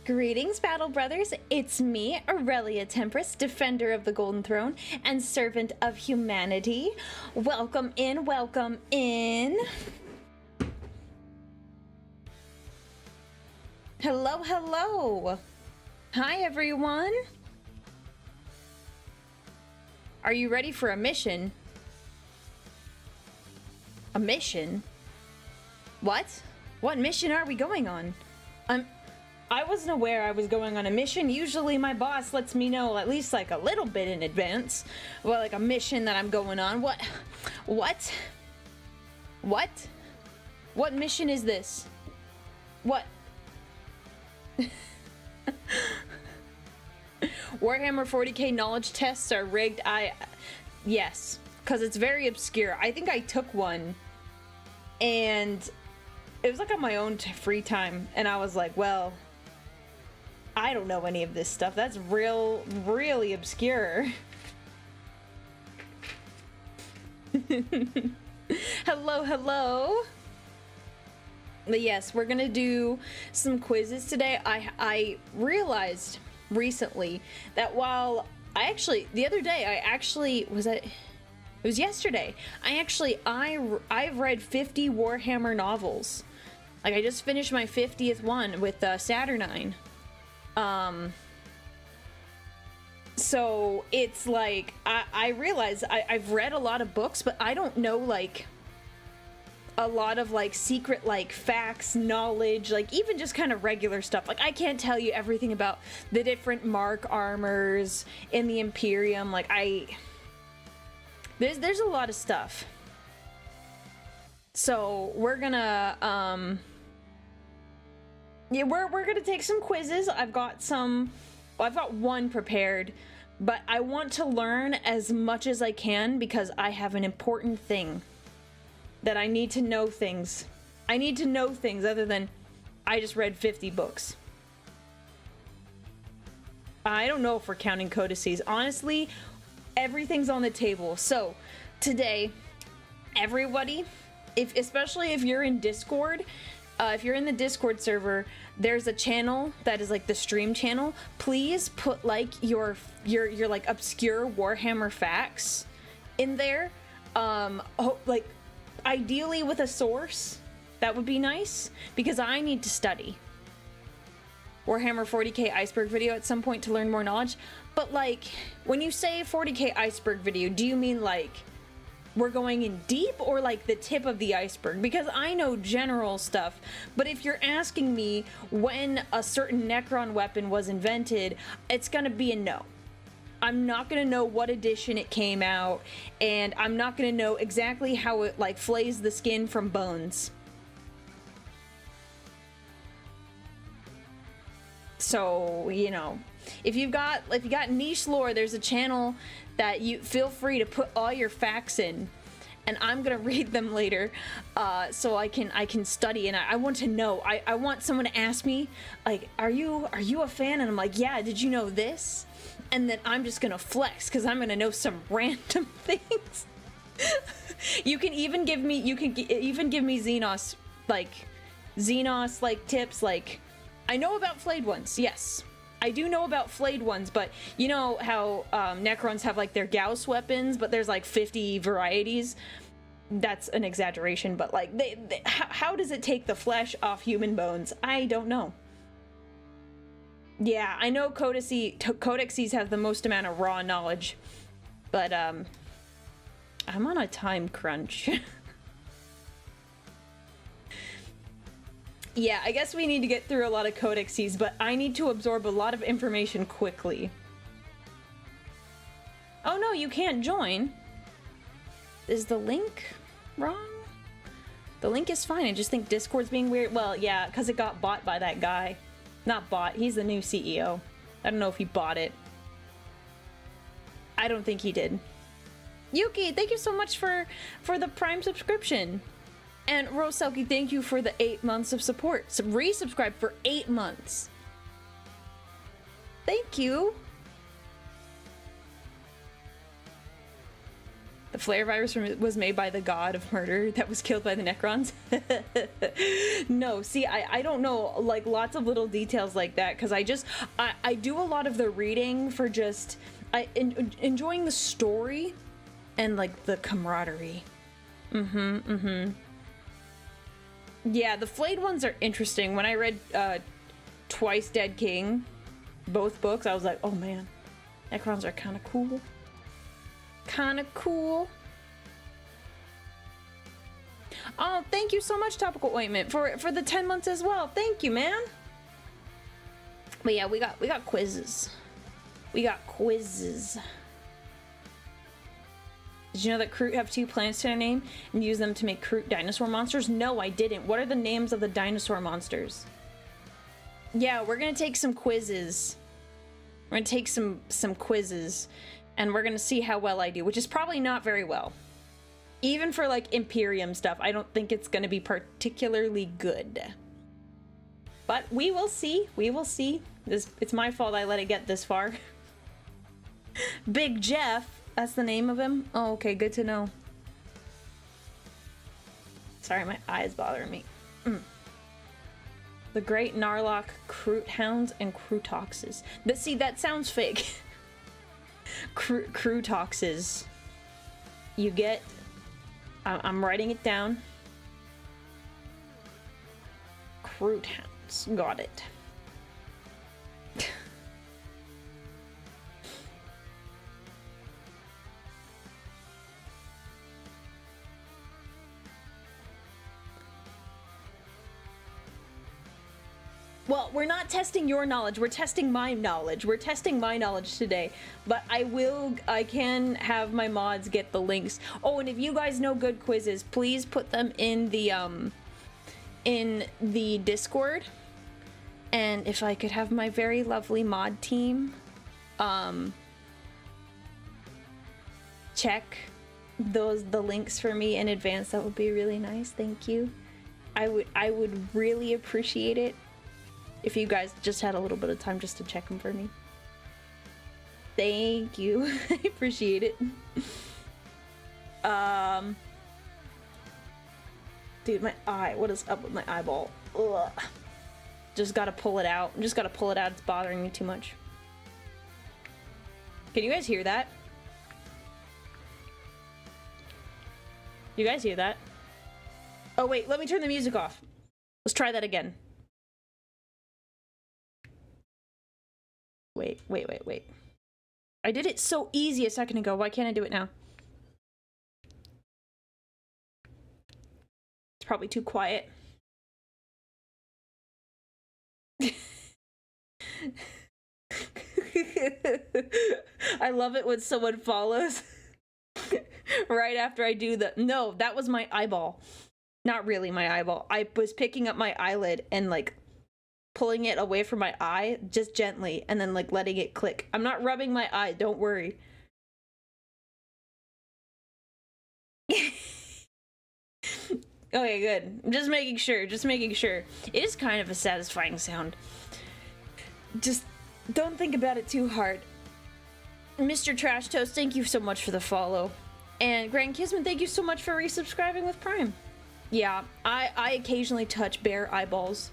Greetings, Battle Brothers. It's me, Aurelia Tempris, Defender of the Golden Throne and Servant of Humanity. Welcome in, welcome in. Hello, hello. Hi, everyone. Are you ready for a mission? A mission? What? What mission are we going on? I wasn't aware I was going on a mission. Usually my boss lets me know at least like a little bit in advance. Well, like a mission that I'm going on. What? What mission is this? What? Warhammer 40k knowledge tests are rigged. Yes, because it's very obscure. I think I took one and it was like on my own free time and I was like, well, I don't know any of this stuff. That's really obscure. Hello. But yes, we're gonna do some quizzes today. I realized recently that while the other day it was yesterday. I've read 50 Warhammer novels. Like I just finished my 50th one with Saturnine. So it's like I realize I've read a lot of books, but I don't know like a lot of like secret like facts, knowledge, like even just kind of regular stuff. Like I can't tell you everything about the different mark armors in the Imperium. Like there's a lot of stuff. So we're gonna yeah, we're gonna take some quizzes. I've got one prepared, but I want to learn as much as I can because I have an important thing that I need to know things. I need to know things other than I just read 50 books. I don't know if we're counting codices. Honestly, everything's on the table. So today, everybody, especially if you're in Discord, if you're in the Discord server, there's a channel that is like the stream channel. Please put like your like obscure Warhammer facts in there. Like ideally with a source. That would be nice because I need to study Warhammer 40k iceberg video at some point to learn more knowledge. But like when you say 40k iceberg video, do you mean like we're going in deep or like the tip of the iceberg? Because I know general stuff, but if you're asking me when a certain Necron weapon was invented, it's gonna be a no. I'm not gonna know what edition it came out, and I'm not gonna know exactly how it like flays the skin from bones. So, you know, if you've got niche lore, there's a channel that you feel free to put all your facts in, and I'm gonna read them later, so I can study, and I want to know. I want someone to ask me like, are you a fan? And I'm like, yeah. Did you know this? And then I'm just gonna flex because I'm gonna know some random things. You can even give me Xenos like tips. Like I know about flayed ones. Yes, I do know about flayed ones, but you know how Necrons have like their Gauss weapons, but there's like 50 varieties. That's an exaggeration, but like how does it take the flesh off human bones? I don't know. Yeah, I know codices have the most amount of raw knowledge, but I'm on a time crunch. Yeah, I guess we need to get through a lot of codices, but I need to absorb a lot of information quickly. Oh no, you can't join. Is the link wrong? The link is fine. I just think Discord's being weird. Well, yeah, because it got bought by that guy. Not bought, he's the new CEO. I don't know if he bought it. I don't think he did. Yuki, thank you so much for the Prime subscription. And Roselki, thank you for the 8 months of support. So resubscribe for 8 months. Thank you. The flare virus was made by the god of murder that was killed by the Necrons. No, see, I don't know, like, lots of little details like that, because I do a lot of the reading for just enjoying the story and, like, the camaraderie. Yeah, the flayed ones are interesting. When I read Twice Dead King, both books, I was like, oh man, Necrons are kind of cool. Kind of cool. Oh, thank you so much, Topical Ointment, for the 10 months as well. Thank you, man. But yeah, we got quizzes. We got quizzes. Did you know that Kroot have 2 planets to their name and use them to make Kroot dinosaur monsters? No, I didn't. What are the names of the dinosaur monsters? Yeah, we're gonna take some quizzes. We're gonna take some quizzes, and we're gonna see how well I do, which is probably not very well. Even for, like, Imperium stuff, I don't think it's gonna be particularly good. But we will see. We will see. It's my fault I let it get this far. Big Jeff. That's the name of him? Oh, okay, good to know. Sorry, my eye's bothering me. The Great Narlock, Kroot Hounds, and Krootoxes. But see, that sounds fake. Krootoxes. You get... I'm writing it down. Kroot Hounds. Got it. Well, we're not testing your knowledge, we're testing my knowledge. We're testing my knowledge today. But I can have my mods get the links. Oh, and if you guys know good quizzes, please put them in the Discord. And if I could have my very lovely mod team check the links for me in advance, that would be really nice. Thank you. I would really appreciate it if you guys just had a little bit of time just to check them for me. Thank you. I appreciate it. Dude, my eye. What is up with my eyeball? Ugh. Just gotta pull it out. Just gotta pull it out. It's bothering me too much. Can you guys hear that? You guys hear that? Oh wait, let me turn the music off. Let's try that again. Wait. I did it so easy a second ago. Why can't I do it now? It's probably too quiet. I love it when someone follows right after I do the... No, that was my eyeball. Not really my eyeball. I was picking up my eyelid and, like, pulling it away from my eye, just gently, and then, like, letting it click. I'm not rubbing my eye, don't worry. Okay, good. I'm just making sure, It is kind of a satisfying sound. Just don't think about it too hard. Mr. Trash Toast, thank you so much for the follow. And Grand Kisman, thank you so much for resubscribing with Prime. Yeah, I occasionally touch bare eyeballs.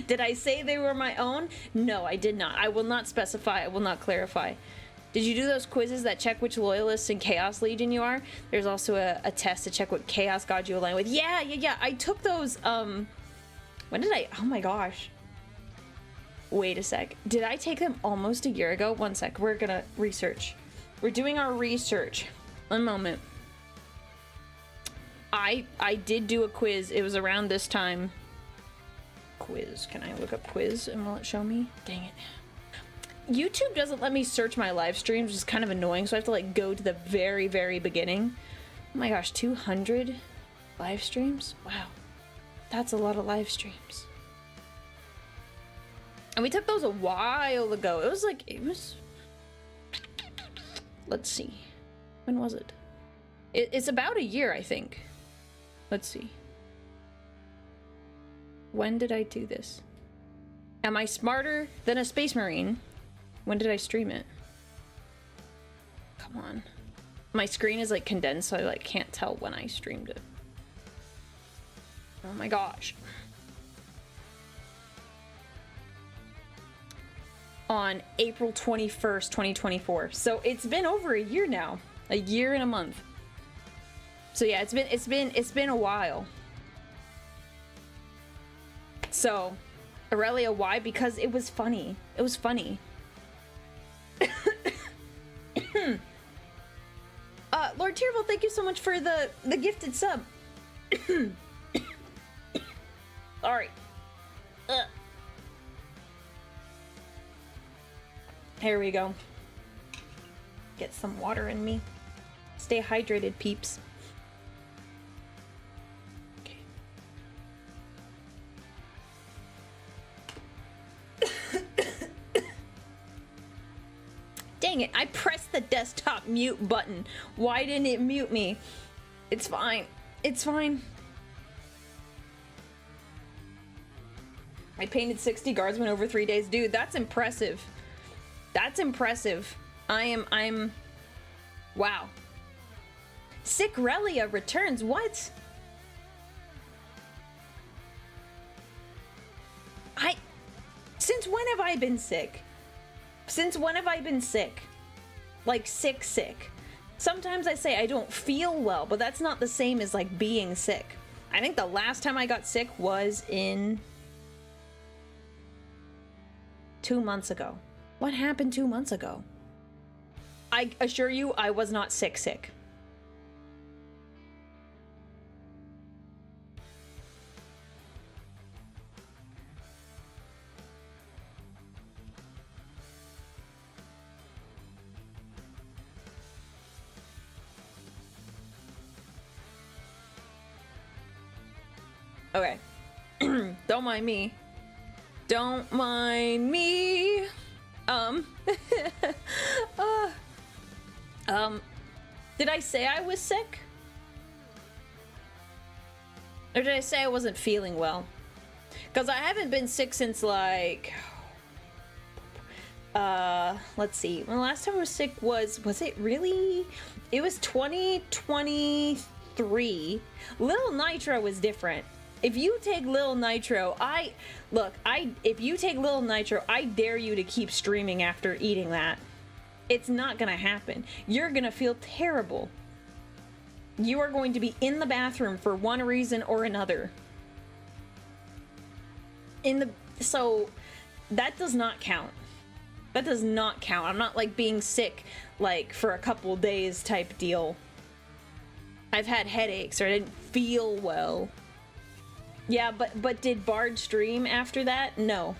Did I say they were my own? No, I did not. I will not specify. I will not clarify. Did you do those quizzes that check which loyalists in Chaos Legion you are? There's also a test to check what Chaos God you align with. Yeah. I took those, when did I? Oh my gosh. Wait a sec. Did I take them almost a year ago? One sec. We're gonna research. We're doing our research. One moment. I did do a quiz. It was around this time. Quiz. Can I look up quiz and will it show me? Dang it. YouTube doesn't let me search my live streams, which is kind of annoying, so I have to, like, go to the very, very beginning. Oh my gosh, 200 live streams? Wow. That's a lot of live streams. And we took those a while ago. It was... Let's see. When was it? It's about a year, I think. Let's see. When did I do this? Am I smarter than a space marine? When did I stream it? come on. My screen is like condensed, so I like can't tell when I streamed it. Oh my gosh. On April 21st, 2024. So it's been over a year now. A year and a month. So yeah, it's been a while. So, Aurelia, why? Because it was funny. It was funny. Lord Tierville, thank you so much for the gifted sub. Sorry. Here we go. Get some water in me. Stay hydrated, peeps. Okay. Dang it, I pressed the desktop mute button. Why didn't it mute me? It's fine. It's fine. I painted 60 guardsmen over 3 days. Dude, that's impressive. That's impressive. I'm... Wow. Sickrelia returns. What? Since when have I been sick? Since when have I been sick? Like, sick. Sometimes I say I don't feel well, but that's not the same as, like, being sick. I think the last time I got sick was in... 2 months ago. What happened 2 months ago? I assure you, I was not sick. Okay. Don't mind me. Don't mind me. Did I say I was sick? Or did I say I wasn't feeling well? Because I haven't been sick since, like... let's see. When the last time I was sick was it really? It was 2023. Lil Nitro was different. If you take Lil Nitro, if you take Lil Nitro, I dare you to keep streaming after eating that. It's not gonna happen. You're gonna feel terrible. You are going to be in the bathroom for one reason or another. So, that does not count. That does not count. I'm not, like, being sick, like, for a couple days type deal. I've had headaches or I didn't feel well. Yeah, but did Bard stream after that? No.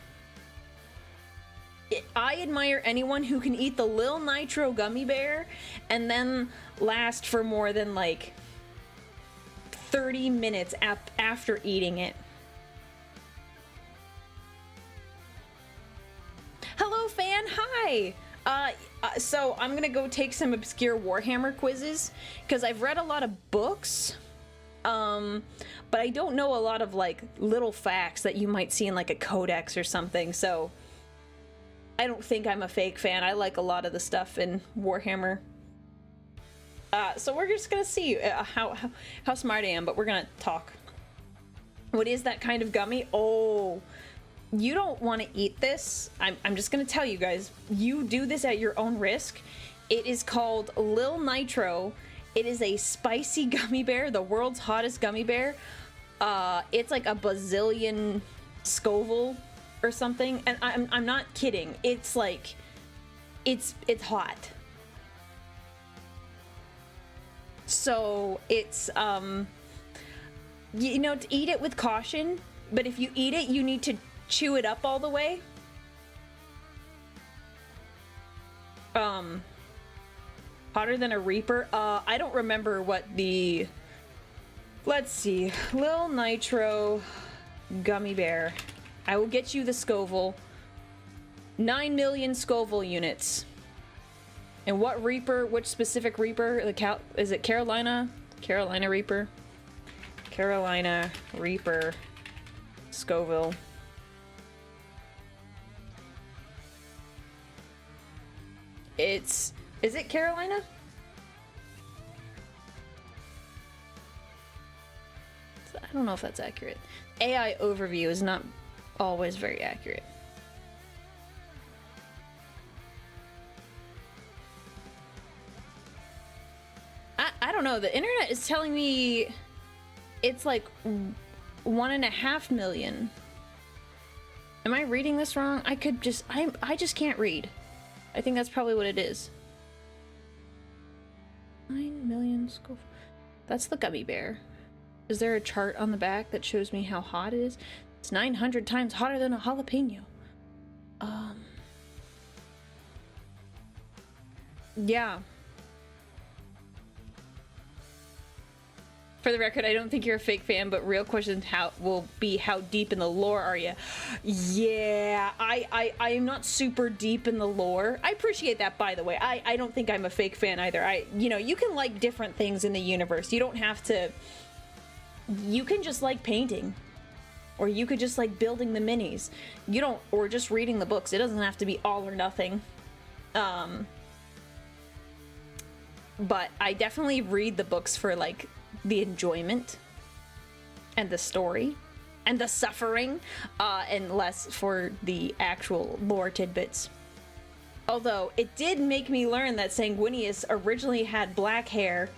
I admire anyone who can eat the Lil Nitro gummy bear and then last for more than, like, 30 minutes after eating it. Hello, fan. Hi. So I'm gonna go take some obscure Warhammer quizzes because I've read a lot of books. But I don't know a lot of, like, little facts that you might see in, like, a codex or something, so I don't think I'm a fake fan. I like a lot of the stuff in Warhammer. So we're just gonna see how smart I am, but we're gonna talk. What is that kind of gummy? Oh, you don't want to eat this. I'm just gonna tell you guys, you do this at your own risk. It is called Lil Nitro. It is a spicy gummy bear, the world's hottest gummy bear. It's like a bazillion Scoville or something, and I'm not kidding. It's like, it's hot. So it's you know, to eat it with caution. But if you eat it, you need to chew it up all the way. Hotter than a Reaper? I don't remember what the... Let's see. Lil Nitro gummy bear. I will get you the Scoville. 9 million Scoville units. And what Reaper? Which specific Reaper? Is it Carolina? Carolina Reaper? Carolina Reaper Scoville. Is it Carolina? don't know if that's accurate. AI overview is not always very accurate. I don't know. The internet is telling me it's like 1.5 million. Am I reading this wrong? I just can't read. I think that's probably what it is. 9 million Scoville. That's the gummy bear. Is there a chart on the back that shows me how hot it is? It's 900 times hotter than a jalapeno. Yeah. For the record, I don't think you're a fake fan, but real question will be how deep in the lore are you? Yeah, I am not super deep in the lore. I appreciate that, by the way. I don't think I'm a fake fan either. You know, you can like different things in the universe. You don't have to. You can just like painting, or you could just like building the minis. You don't, or just reading the books. It doesn't have to be all or nothing. But I definitely read the books for like the enjoyment and the story and the suffering, and less for the actual lore tidbits. Although it did make me learn that Sanguinius originally had black hair,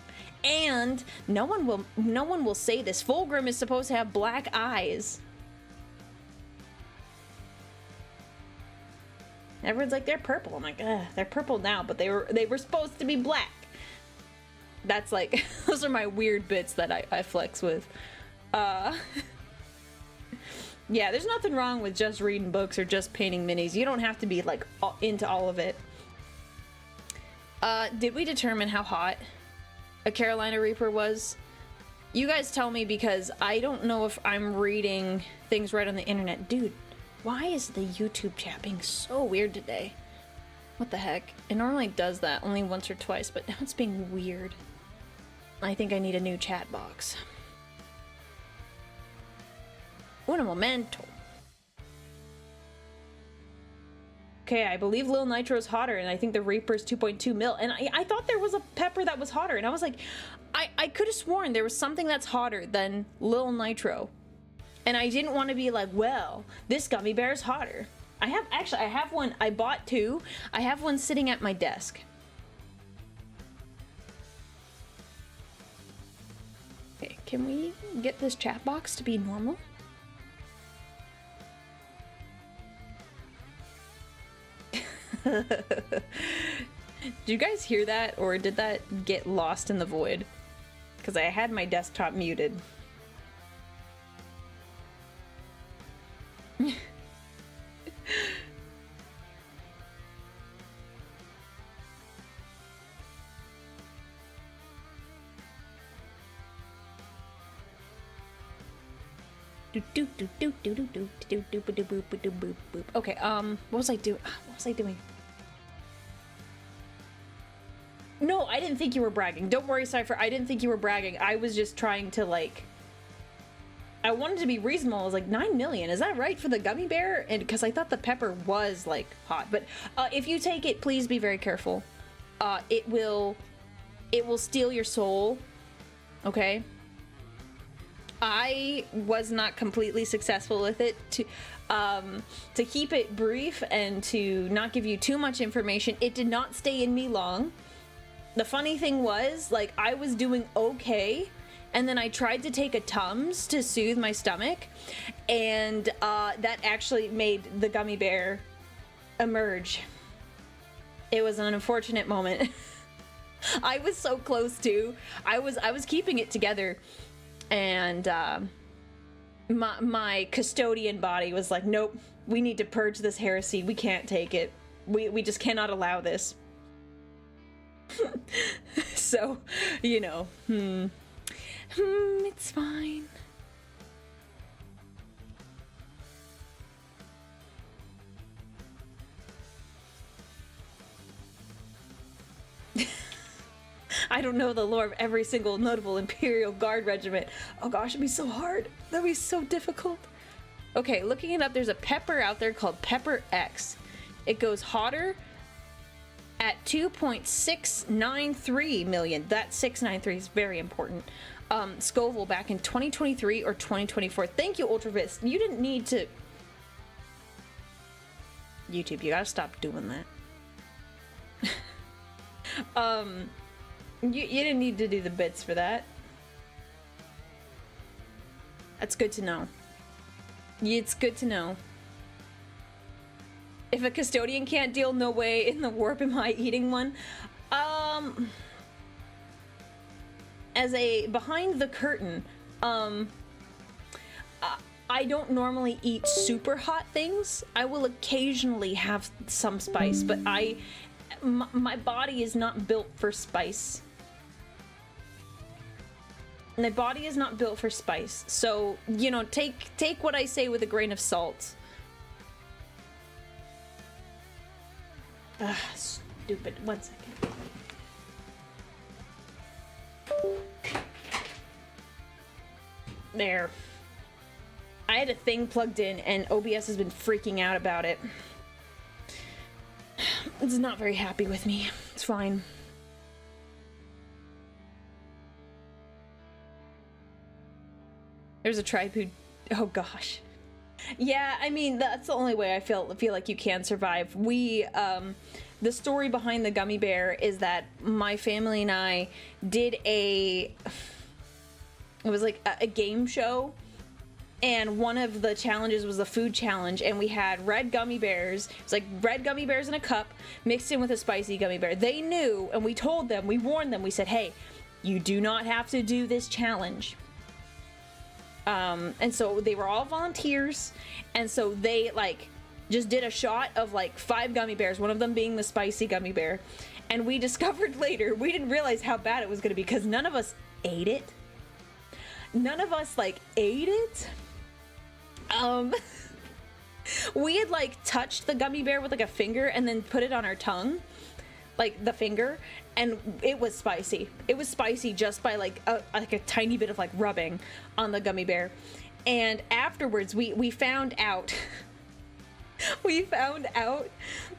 and no one will say this. Fulgrim is supposed to have black eyes. Everyone's like, they're purple. I'm like, ugh, they're purple now, but they were supposed to be black. That's like, those are my weird bits that I flex with. Yeah, there's nothing wrong with just reading books or just painting minis. You don't have to be like into all of it. Did we determine how hot a Carolina Reaper was? You guys tell me, because I don't know if I'm reading things right on the internet. Dude, why is the YouTube chat being so weird today? What the heck? It normally does that only once or twice, but now it's being weird. I think I need a new chat box. Un momento. Okay, I believe Lil Nitro's hotter, and I think the Reaper's 2.2 mil. And I thought there was a pepper that was hotter, and I was like, I could have sworn there was something that's hotter than Lil Nitro. And I didn't want to be like, well, this gummy bear is hotter. I have one. I bought two. I have one sitting at my desk. Okay, can we get this chat box to be normal? Did you guys hear that, or did that get lost in the void? Because I had my desktop muted. Okay, what was I doing? What was I doing? No, I didn't think you were bragging. Don't worry, Cypher. I didn't think you were bragging. I was just trying to, like... I wanted to be reasonable. I was like, 9 million. Is that right for the gummy bear? And because I thought the pepper was, like, hot. But if you take it, please be very careful. It will steal your soul. Okay? I was not completely successful with it. To keep it brief and to not give you too much information, it did not stay in me long. The funny thing was, like, I was doing okay, and then I tried to take a Tums to soothe my stomach, and that actually made the gummy bear emerge. It was an unfortunate moment. I was so close to. I was keeping it together, and my custodian body was like, nope, we need to purge this heresy. We can't take it. We just cannot allow this. So, you know, it's fine. I don't know the lore of every single notable Imperial Guard regiment. Oh gosh, it'd be so hard. That'd be so difficult. Okay, looking it up, there's a pepper out there called Pepper X. It goes hotter at 2.693 million. That 693 is very important. Scoville back in 2023 or 2024. Thank you, Ultravis. You didn't need to... YouTube, you gotta stop doing that. You didn't need to do the bits for that. That's good to know. It's good to know. If a custodian can't deal, no way in the warp am I eating one. As a behind the curtain, I don't normally eat super hot things. I will occasionally have some spice, but my body is not built for spice. My body is not built for spice. So, you know, take what I say with a grain of salt. Stupid. 1 second. There. I had a thing plugged in and OBS has been freaking out about it. It's not very happy with me. It's fine. There's a tribe who... Oh gosh. Yeah, I mean, that's the only way I feel like you can survive. We, the story behind the gummy bear is that my family and I did it was like a game show, and one of the challenges was the food challenge, and we had red gummy bears. It's like red gummy bears in a cup mixed in with a spicy gummy bear. They knew, and we told them, we warned them, we said, hey, you do not have to do this challenge. And so they were all volunteers, and so they like just did a shot of like 5 gummy bears, one of them being the spicy gummy bear. And we discovered later, we didn't realize how bad it was going to be because none of us ate it. None of us like ate it. We had like touched the gummy bear with like a finger and then put it on our tongue, like the finger, and it was spicy. It was spicy just by like a tiny bit of like rubbing on the gummy bear. And afterwards we found out we found out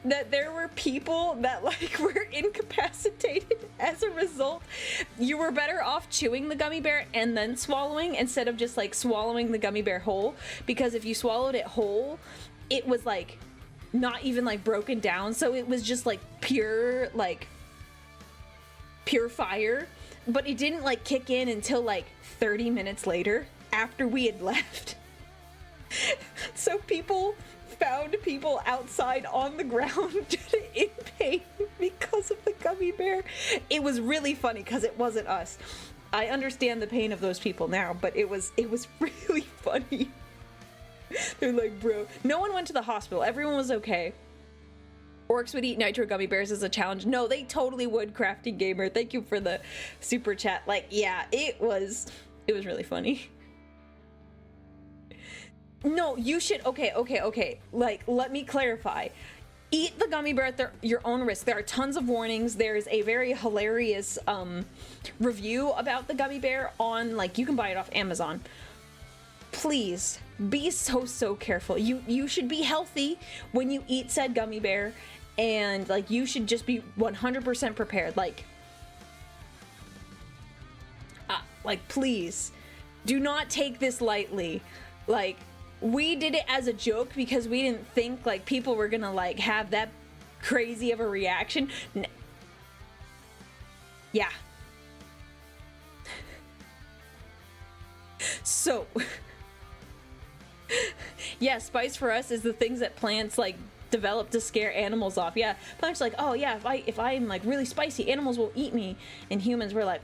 that there were people that like were incapacitated as a result. You were better off chewing the gummy bear and then swallowing instead of just like swallowing the gummy bear whole, because if you swallowed it whole, it was like not even like broken down, so it was just like pure fire, but it didn't like kick in until like 30 minutes later after we had left. So people found people outside on the ground in pain because of the gummy bear. It was really funny because it wasn't us. I understand the pain of those people now, but it was really funny. They're like, bro, no one went to the hospital. Everyone was okay. Orcs would eat nitro gummy bears as a challenge. No, they totally would, Crafty Gamer. Thank you for the super chat. Like, yeah, it was really funny. No, you should, okay. Like, let me clarify. Eat the gummy bear at your own risk. There are tons of warnings. There's a very hilarious review about the gummy bear on, like, you can buy it off Amazon. Please be so careful. You should be healthy when you eat said gummy bear, and like you should just be 100% prepared. Like please do not take this lightly. Like, we did it as a joke because we didn't think like people were gonna like have that crazy of a reaction. Yeah. So yeah, spice for us is the things that plants like develop to scare animals off. Yeah, plants like, oh yeah, if I'm like really spicy, animals will eat me, and humans were like,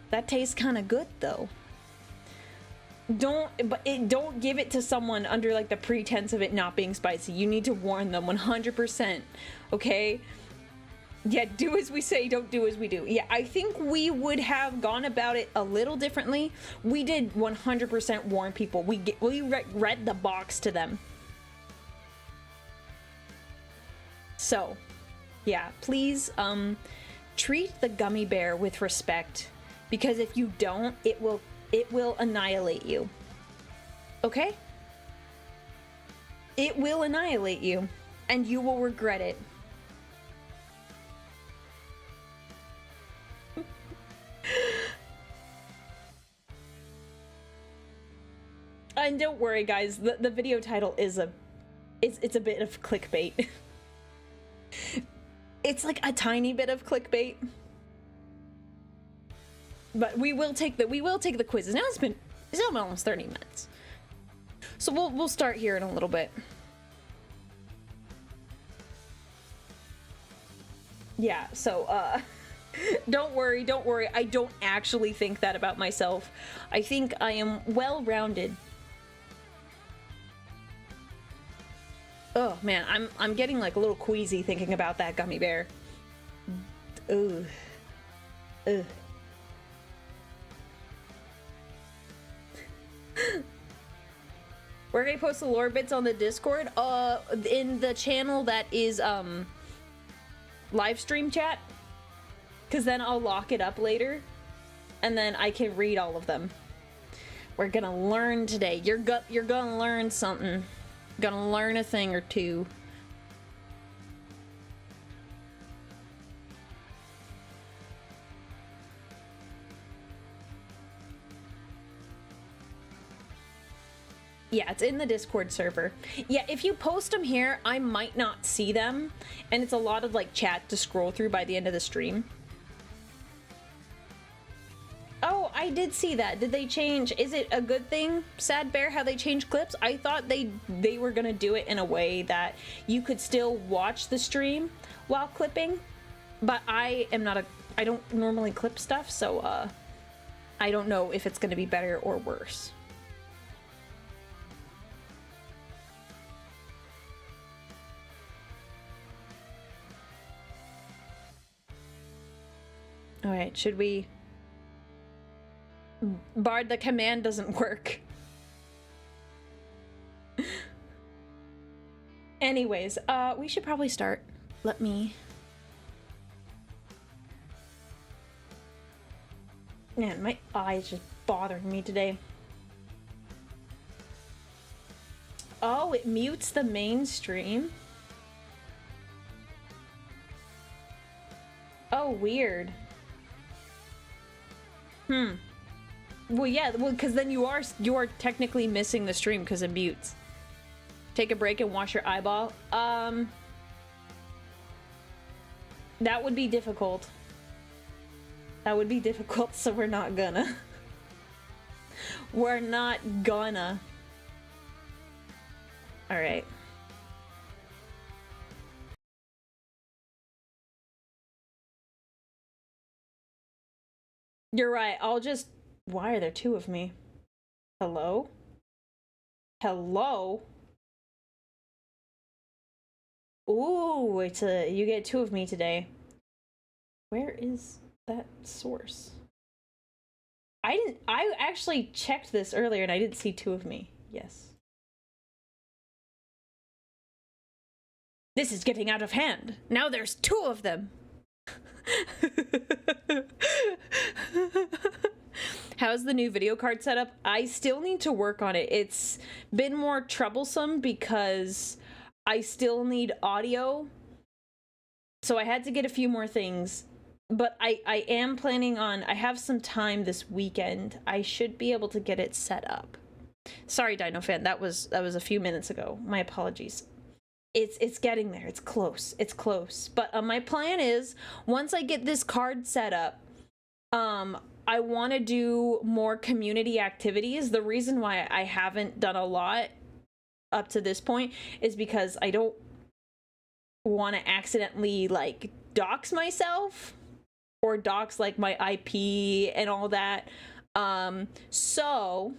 that tastes kind of good though. Don't give it to someone under like the pretense of it not being spicy. You need to warn them 100%. Okay? Yeah, do as we say, don't do as we do. Yeah, I think we would have gone about it a little differently. We did 100% warn people. We read the box to them. So, yeah, please treat the gummy bear with respect, because if you don't, it will annihilate you. Okay? It will annihilate you, and you will regret it. And don't worry, guys. The video title is it's a bit of clickbait. It's like a tiny bit of clickbait. But we will take the quizzes. Now it's been almost 30 minutes. So we'll start here in a little bit. Yeah, so don't worry. I don't actually think that about myself. I think I am well-rounded. Oh man, I'm getting like a little queasy thinking about that gummy bear. Ugh. Ugh. Where can I post the lore bits on the Discord? In the channel that is live stream chat, because then I'll lock it up later and then I can read all of them. We're gonna learn today. You're gonna learn something. Gonna learn a thing or two. Yeah, it's in the Discord server. Yeah, if you post them here, I might not see them, and it's a lot of like chat to scroll through by the end of the stream. Oh, I did see that. Did they change? Is it a good thing, Sad Bear, how they changed clips? I thought they were gonna do it in a way that you could still watch the stream while clipping, but I don't normally clip stuff, so I don't know if it's gonna be better or worse. All right, should we? Bard, the command doesn't work. Anyways, we should probably start. Let me... Man, my eyes just bothering me today. Oh, it mutes the main stream? Oh, weird. Well, yeah, because then you are technically missing the stream because it mutes. Take a break and wash your eyeball. That would be difficult. That would be difficult, so we're not gonna. We're not gonna. All right. You're right. I'll just... Why are there two of me? Hello? Hello? Ooh, you get two of me today. Where is that source? I actually checked this earlier and I didn't see two of me. Yes. This is getting out of hand. Now there's two of them. How's the new video card setup? I still need to work on it. It's been more troublesome because I still need audio. So I had to get a few more things. But I am planning on... I have some time this weekend. I should be able to get it set up. Sorry, Dino Fan. That was a few minutes ago. My apologies. It's getting there. It's close. It's close. But my plan is, once I get this card set up, I want to do more community activities. The reason why I haven't done a lot up to this point is because I don't want to accidentally, like, dox myself or dox, like, my IP and all that. So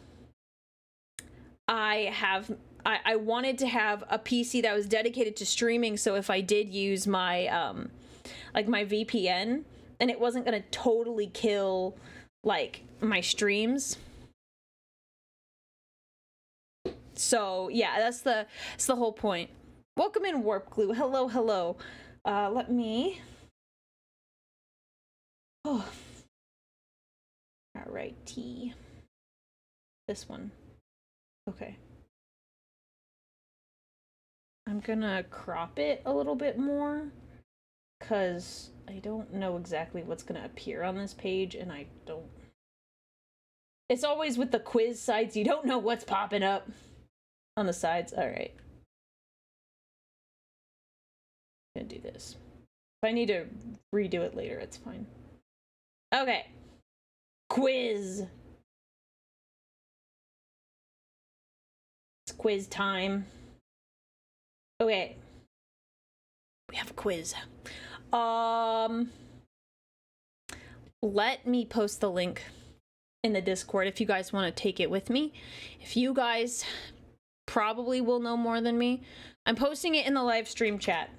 I wanted to have a PC that was dedicated to streaming, so if I did use my like my VPN, and it wasn't gonna totally kill like my streams. So yeah, that's the whole point. Welcome in, Warp Glue. Hello, hello. Let me... Oh. Alright, T. This one. Okay. I'm gonna crop it a little bit more because I don't know exactly what's gonna appear on this page, and I don't It's always with the quiz sides. You don't know what's popping up on the sides. All right. I'm gonna do this. If I need to redo it later, it's fine. Okay. Quiz. It's quiz time. Okay. We have a quiz. Let me post the link in the Discord if you guys want to take it with me. If you guys probably will know more than me, I'm posting it in the live stream chat.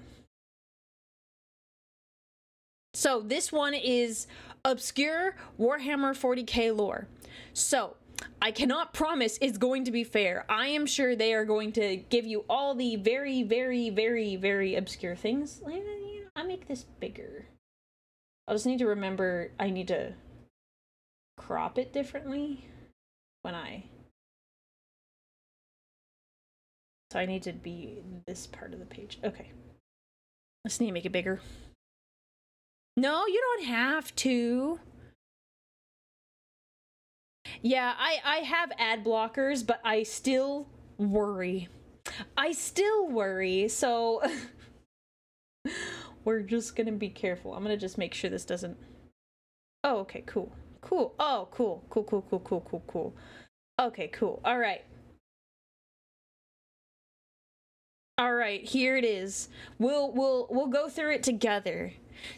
So this one is obscure Warhammer 40k lore. So I cannot promise it's going to be fair. I am sure they are going to give you all the very, very, very, very obscure things. I make this bigger. I just need to remember I need to crop it differently when so I need to be this part of the page. Okay. I just need to make it bigger. No, you don't have to. Yeah, I have ad blockers, but I still worry. So we're just gonna be careful. I'm gonna just make sure this doesn't... Oh, okay, cool. Cool. Oh, cool. Cool. Okay, cool. All right. All right, here it is. We'll go through it together.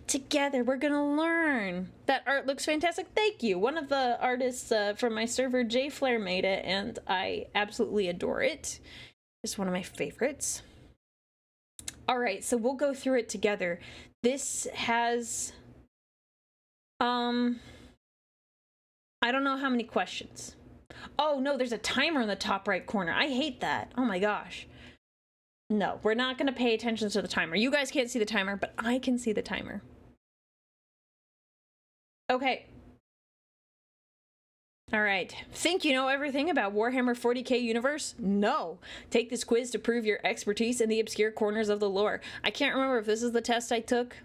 Together, we're gonna learn. That art looks fantastic. Thank you. One of the artists from my server, J Flair, made it, and I absolutely adore it. It's one of my favorites. All right, so we'll go through it together. This has, I don't know how many questions. Oh no, there's a timer in the top right corner. I hate that. Oh my gosh. No, we're not going to pay attention to the timer. You guys can't see the timer, but I can see the timer. Okay. All right. Think you know everything about Warhammer 40k universe? No. Take this quiz to prove your expertise in the obscure corners of the lore. I can't remember if this is the test I took.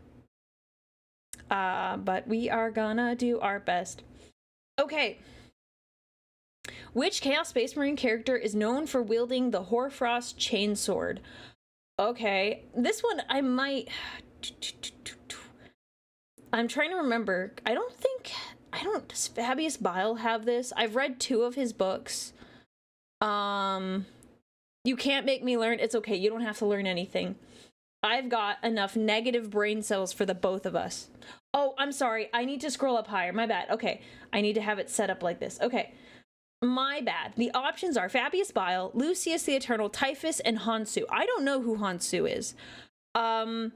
But we are gonna do our best. Okay. Which Chaos Space Marine character is known for wielding the Hoarfrost Chainsword? Okay, this one I might... I'm trying to remember. Does Fabius Bile have this? I've read 2 of his books. You can't make me learn. It's okay, you don't have to learn anything. I've got enough negative brain cells for the both of us. Oh, I'm sorry. I need to scroll up higher. My bad. Okay, I need to have it set up like this. Okay. My bad. The options are Fabius Bile, Lucius the Eternal, Typhus, and Hansu. I don't know who Hansu is. I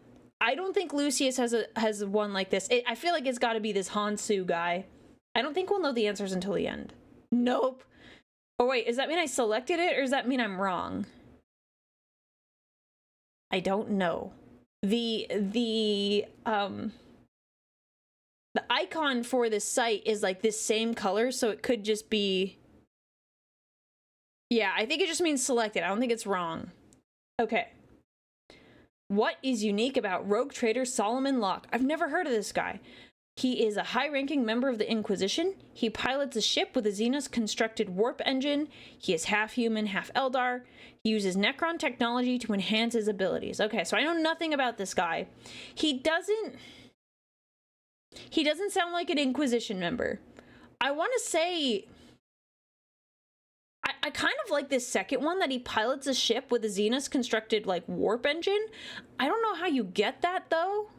don't think Lucius has one like this. I feel like it's got to be this Hansu guy. I don't think we'll know the answers until the end. Nope. Oh wait, does that mean I selected it, or does that mean I'm wrong? I don't know. The icon for this site is like this same color, so it could just be... Yeah, I think it just means selected. I don't think it's wrong. Okay. What is unique about rogue trader Solomon Locke? I've never heard of this guy. He is a high-ranking member of the Inquisition. He pilots a ship with a Xenos-constructed warp engine. He is half human, half Eldar. He uses Necron technology to enhance his abilities. Okay, so I know nothing about this guy. He doesn't sound like an Inquisition member. I want to say... I kind of like this second one, that he pilots a ship with a Xenos-constructed, like, warp engine. I don't know how you get that, though.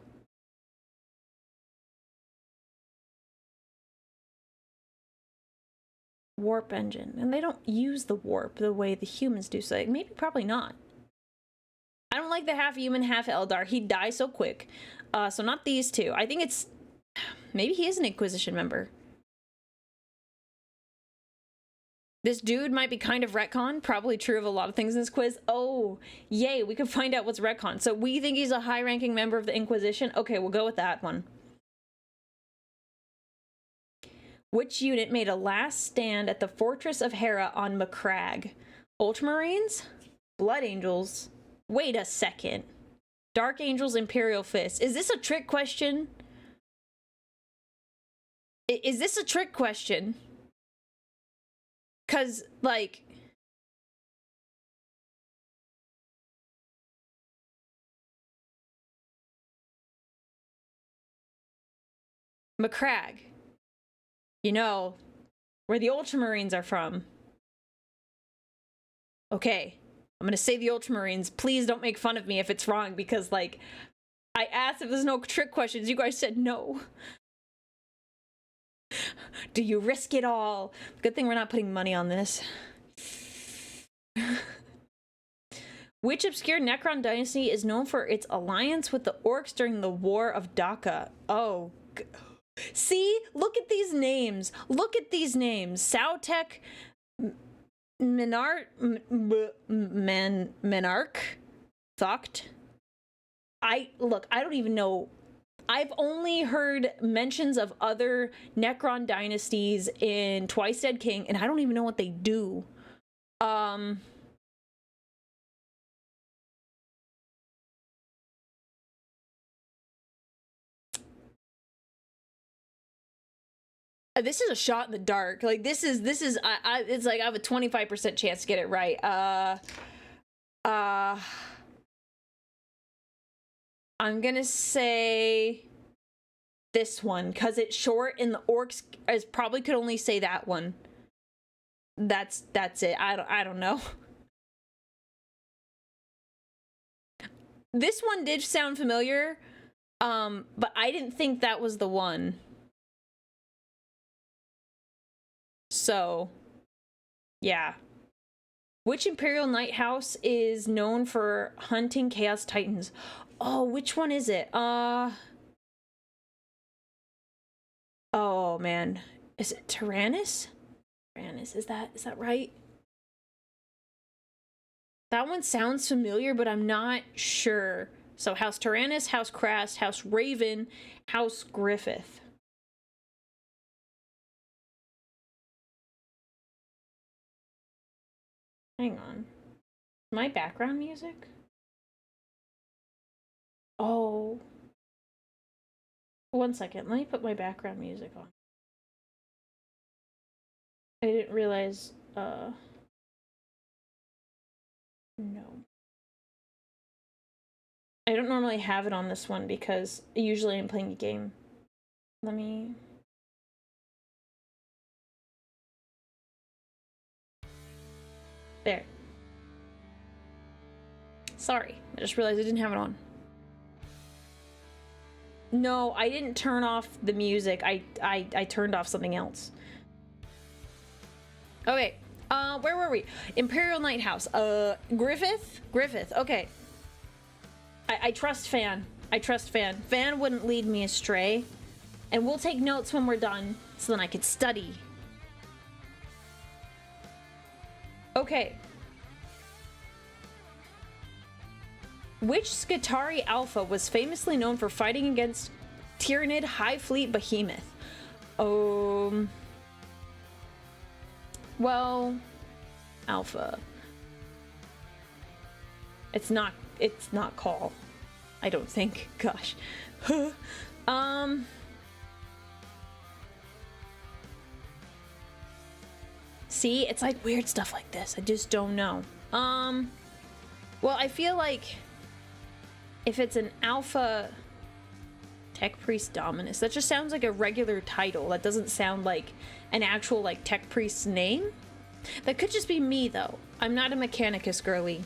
Warp engine. And they don't use the warp the way the humans do, so maybe probably not. I don't like the half human, half Eldar. He'd die so quick. So not these two. I think it's... Maybe he is an Inquisition member. This dude might be kind of retcon. Probably true of a lot of things in this quiz. Oh, yay, we can find out what's retcon. So we think he's a high-ranking member of the Inquisition. Okay, we'll go with that one. Which unit made a last stand at the Fortress of Hera on Macragge? Ultramarines? Blood Angels? Wait a second. Dark Angels, Imperial Fist. Is this a trick question? Is this a trick question? 'Cause, like... McCrag. You know, where the Ultramarines are from. Okay, I'm gonna say the Ultramarines. Please don't make fun of me if it's wrong, because, like, I asked if there's no trick questions. You guys said no. Do you risk it all? Good thing we're not putting money on this. Which obscure Necron dynasty is known for its alliance with the Orcs during the War of Daka? Oh, see? Look at these names. Look at these names. Sautek, Menarch, Thocht. Look, I don't even know. I've only heard mentions of other Necron dynasties in Twice Dead King, and I don't even know what they do. This is a shot in the dark. Like, this is, it's like I have a 25% chance to get it right. I'm gonna say this one, because it's short and the Orcs probably could only say that one. That's it. I don't know. This one did sound familiar, but I didn't think that was the one. So, yeah. Which Imperial Night House is known for hunting Chaos Titans? Oh, which one is it? Oh, man. Is it Tyrannus? Tyrannus, is that right? That one sounds familiar, but I'm not sure. So, House Tyrannus, House Krast, House Raven, House Griffith. Hang on. My background music? Oh. 1 second. Let me put my background music on. I didn't realize, no. I don't normally have it on this one because usually I'm playing a game. Let me... There. Sorry, I just realized I didn't have it on. No, I didn't turn off the music. I turned off something else. Okay, where were we? Imperial Night House. Griffith? Griffith, okay. I trust Fan. I trust Fan. Fan wouldn't lead me astray. And we'll take notes when we're done, so then I could study. Okay. Which Skitarii Alpha was famously known for fighting against Tyranid High Fleet Behemoth? Well, Alpha. It's not Call. I don't think. Gosh. See, it's like weird stuff like this. I just don't know. Well, I feel like if it's an Alpha Tech Priest Dominus, that just sounds like a regular title. That doesn't sound like an actual, like, Tech Priest's name. That could just be me, though. I'm not a Mechanicus girly.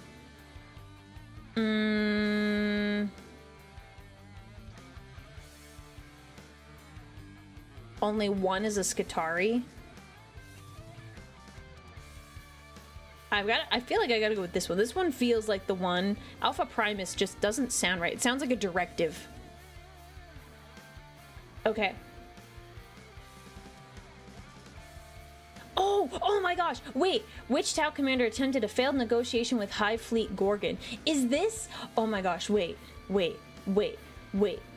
Only one is a Skitarii. I feel like I gotta go with this one. This one feels like the one. Alpha Primus just doesn't sound right. It sounds like a directive. Okay. Oh my gosh. Wait, which Tau commander attempted a failed negotiation with High Fleet Gorgon? Is this? Oh my gosh, wait.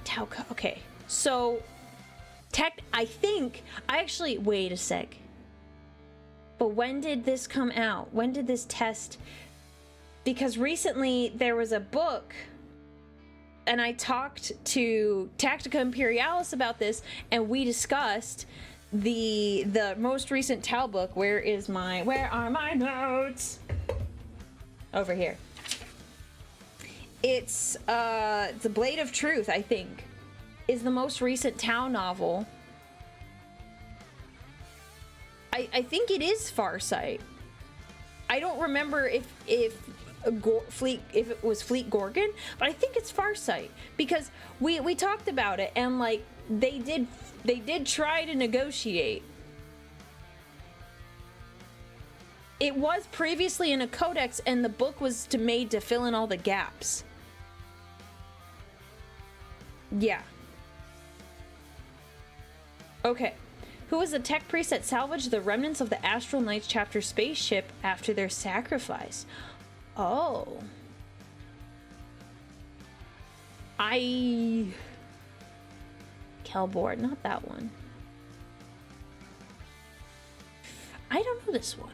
Tau, okay. So, wait a sec. But when did this come out? When did this test? Because recently there was a book and I talked to Tactica Imperialis about this and we discussed the most recent Tau book. Where are my notes? Over here. It's The Blade of Truth, I think, is the most recent Tau novel. I think it is Farsight. I don't remember if it was Fleet Gorgon, but I think it's Farsight because we talked about it, and like they did try to negotiate. It was previously in a codex, and the book was made to fill in all the gaps. Yeah. Okay. Who was the tech priest that salvaged the remnants of the Astral Knights chapter spaceship after their sacrifice? Oh. Kelboard, not that one. I don't know this one.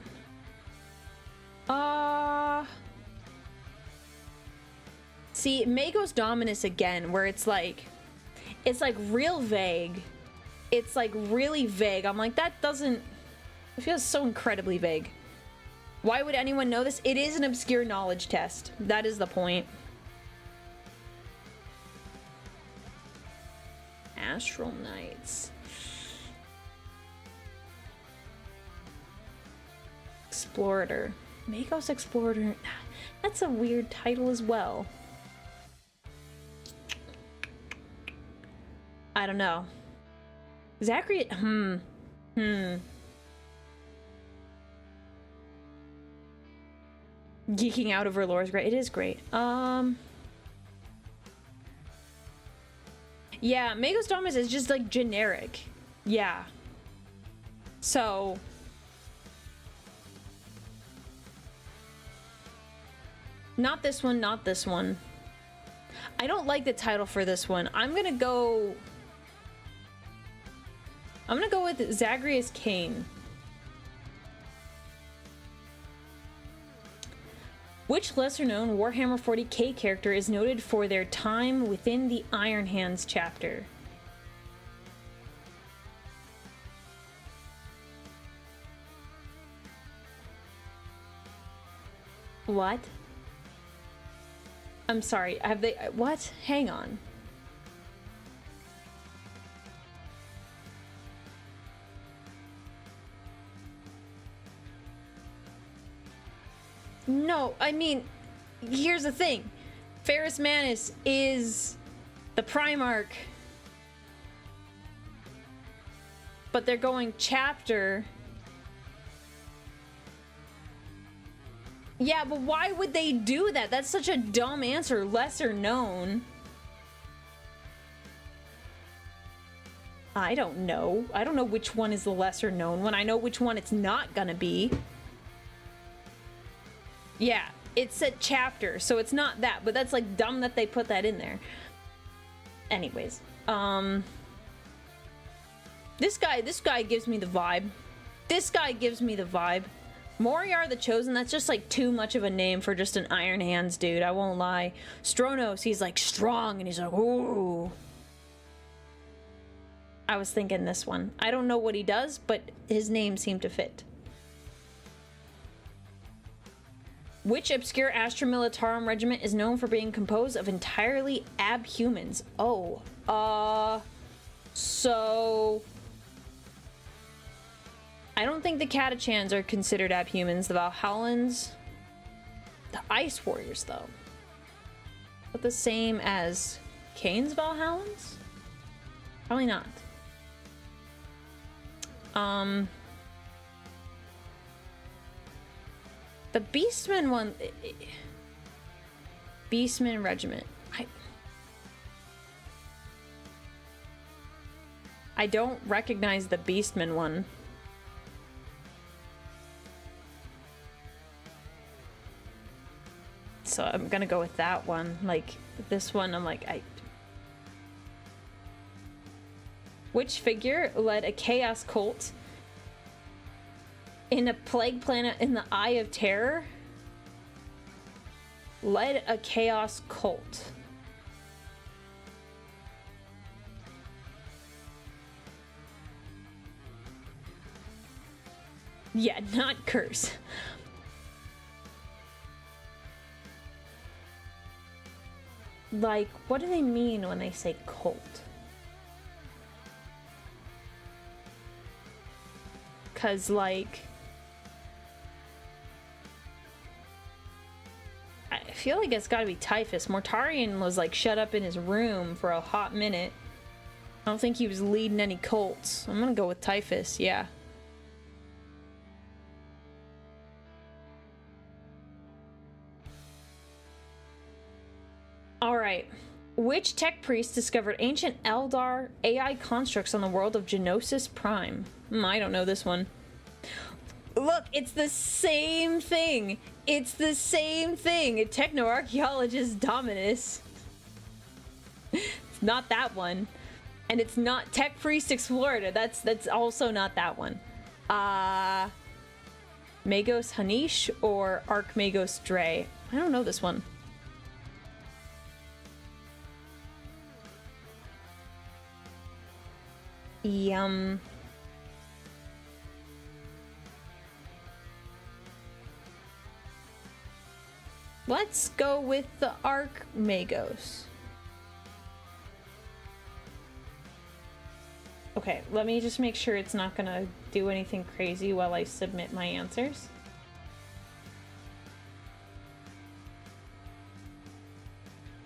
See, Magos Dominus again, where it's like real vague. It's like really vague. I'm like, that doesn't... It feels so incredibly vague. Why would anyone know this? It is an obscure knowledge test. That is the point. Astral Knights. Explorator. Magos Explorator. That's a weird title as well. I don't know. Zachary, Geeking out over lore is great. It is great. Yeah, Magos Dominus is just like generic. Yeah. So not this one, not this one. I don't like the title for this one. I'm gonna go with Zagreus Kane. Which lesser-known Warhammer 40k character is noted for their time within the Iron Hands chapter? What? I'm sorry, have they... What? Hang on. No, I mean, here's the thing. Ferrus Manus is the Primarch. But they're going chapter. Yeah, but why would they do that? That's such a dumb answer. Lesser known. I don't know. I don't know which one is the lesser known one. I know which one it's not gonna be. Yeah, it said chapter, so it's not that, but that's like dumb that they put that in there. Anyways, this guy gives me the vibe. This guy gives me the vibe. Moriar the Chosen, that's just like too much of a name for just an Iron Hands dude, I won't lie. Stronos, he's like strong and he's like, ooh. I was thinking this one. I don't know what he does, but his name seemed to fit. Which obscure Astra Militarum regiment is known for being composed of entirely abhumans? Oh, so... I don't think the Catachans are considered abhumans. The Valhallans... The Ice Warriors, though. But the same as Kane's Valhallans? Probably not. The Beastmen one... Beastmen Regiment. I don't recognize the Beastmen one. So I'm gonna go with that one. Like, this one, I'm like, Which figure led a chaos cult in a plague planet in the Eye of Terror? Led a chaos cult. Yeah, not curse. Like, what do they mean when they say cult? Cause like, I feel like it's gotta be Typhus. Mortarion was like shut up in his room for a hot minute. I don't think he was leading any cults. I'm gonna go with Typhus, yeah. Alright. Which tech priest discovered ancient Eldar AI constructs on the world of Genosis Prime? I don't know this one. Look, it's the same thing. It's the same thing. Techno-archaeologist Dominus. It's not that one. And it's not Tech Priest Explorer. That's also not that one. Magos Hanish or Archmagos Dre? I don't know this one. Yum. Let's go with the Archmagos. Okay, let me just make sure it's not gonna do anything crazy while I submit my answers.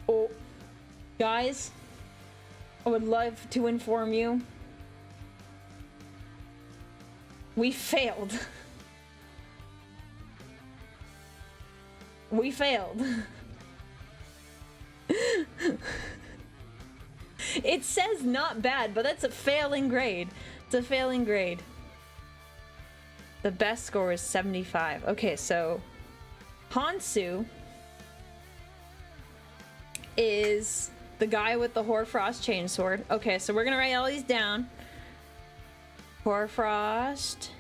Oh, guys, I would love to inform you. We failed. We failed. It says not bad, but that's a failing grade. It's a failing grade. The best score is 75. Okay, so Hansu is the guy with the Hoarfrost chainsword. Okay, so we're gonna write all these down. Hoarfrost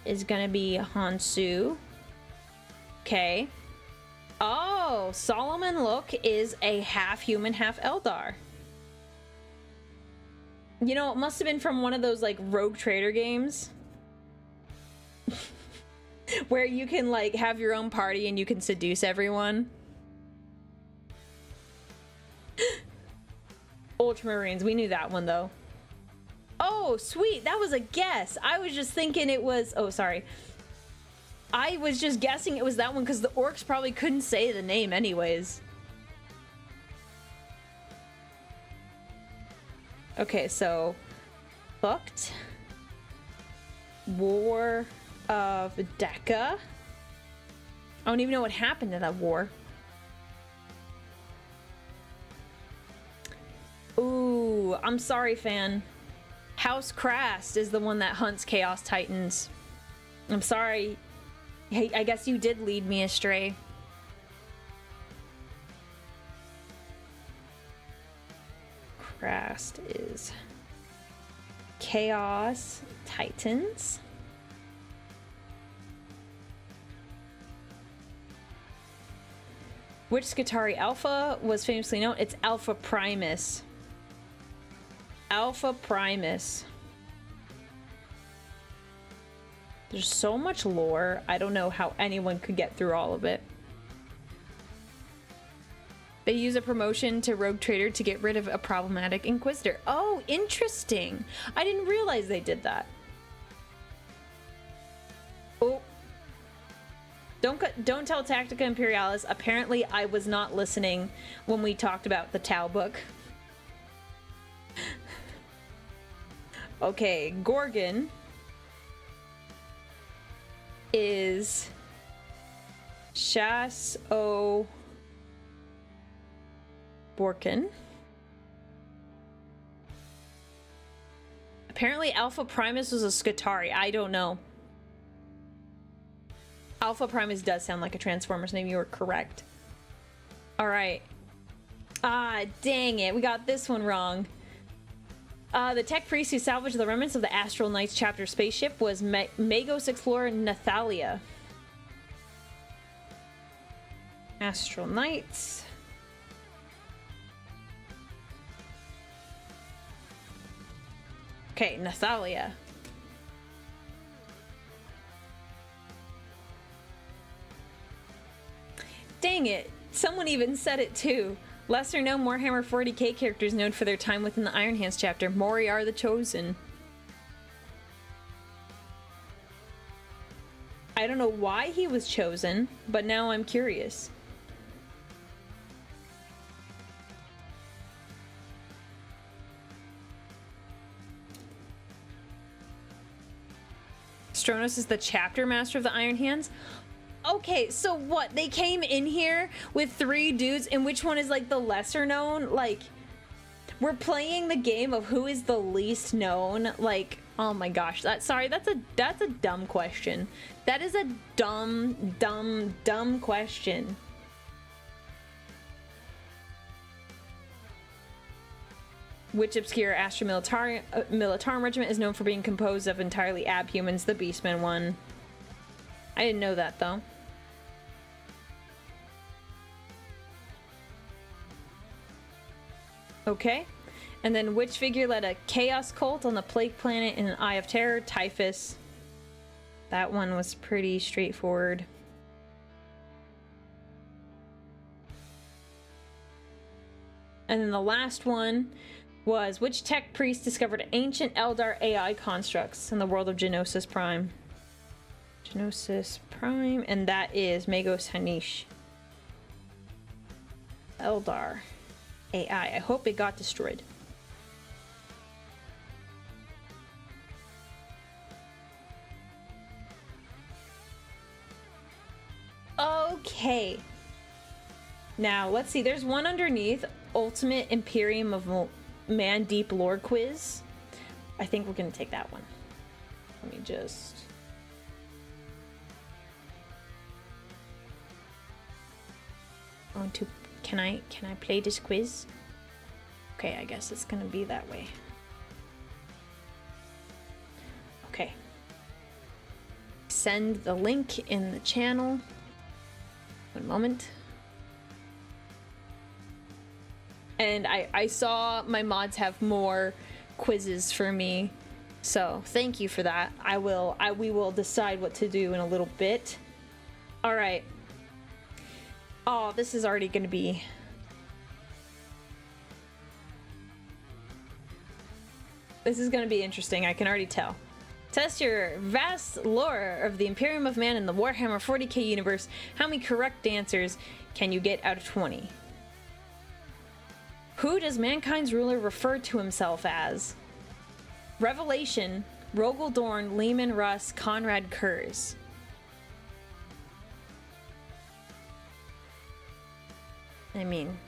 is gonna be Hansu. Okay. Oh, Solomon Look is a half human, half Eldar. You know, it must have been from one of those like Rogue Trader games. Where you can like have your own party and you can seduce everyone. Ultramarines, we knew that one though. Oh, sweet, that was a guess. I was just thinking it was, oh, sorry. I was just guessing it was that one because the orcs probably couldn't say the name anyways. Okay, so booked. War of Decca. I don't even know what happened to that war. Ooh, I'm sorry, fan. House Krast is the one that hunts Chaos Titans. I'm sorry. Hey, I guess you did lead me astray. Krast is Chaos Titans. Which Skitarii Alpha was famously known? It's Alpha Primus. Alpha Primus. There's so much lore. I don't know how anyone could get through all of it. They use a promotion to Rogue Trader to get rid of a problematic Inquisitor. Oh, interesting. I didn't realize they did that. Oh. Don't tell Tactica Imperialis. Apparently, I was not listening when we talked about the Tau book. Okay, Gorgon is Shas O Borkin. Apparently Alpha Primus was a Skitarii. I don't know. Alpha Primus does sound like a Transformers name. You were correct. Alright. Ah, dang it. We got this one wrong. The tech priest who salvaged the remnants of the Astral Knights chapter spaceship was Magos Explorer Nathalia. Astral Knights. Okay, Nathalia. Dang it. Someone even said it too. Lesser known Warhammer 40k characters known for their time within the Iron Hands chapter. Moriar the Chosen. I don't know why he was chosen, but now I'm curious. Stronos is the chapter master of the Iron Hands. Okay, so what? They came in here with 3 dudes, and which one is like the lesser known? Like, we're playing the game of who is the least known. Like, oh my gosh, that's a dumb question. That is a dumb question. Which obscure Astra Militarum regiment is known for being composed of entirely abhumans? The Beastmen one. I didn't know that though. Okay. And then which figure led a chaos cult on the Plague Planet in an Eye of Terror? Typhus. That one was pretty straightforward. And then the last one was which tech priest discovered ancient Eldar AI constructs in the world of Genosis Prime? Genosis Prime, and that is Magos Hanish. Eldar AI. I hope it got destroyed. Okay. Now, let's see. There's one underneath. Ultimate Imperium of Man Deep Lore Quiz. I think we're going to take that one. Let me just... Can I play this quiz? Okay, I guess it's going to be that way. Okay. Send the link in the channel. One moment. And I saw my mods have more quizzes for me, so thank you for that. We will decide what to do in a little bit. All right. Oh, this is already going to be... This is going to be interesting, I can already tell. Test your vast lore of the Imperium of Man in the Warhammer 40k universe. How many correct answers can you get out of 20? Who does mankind's ruler refer to himself as? Revelation, Rogel Dorn, Lehman Russ, Conrad Kurz. I mean...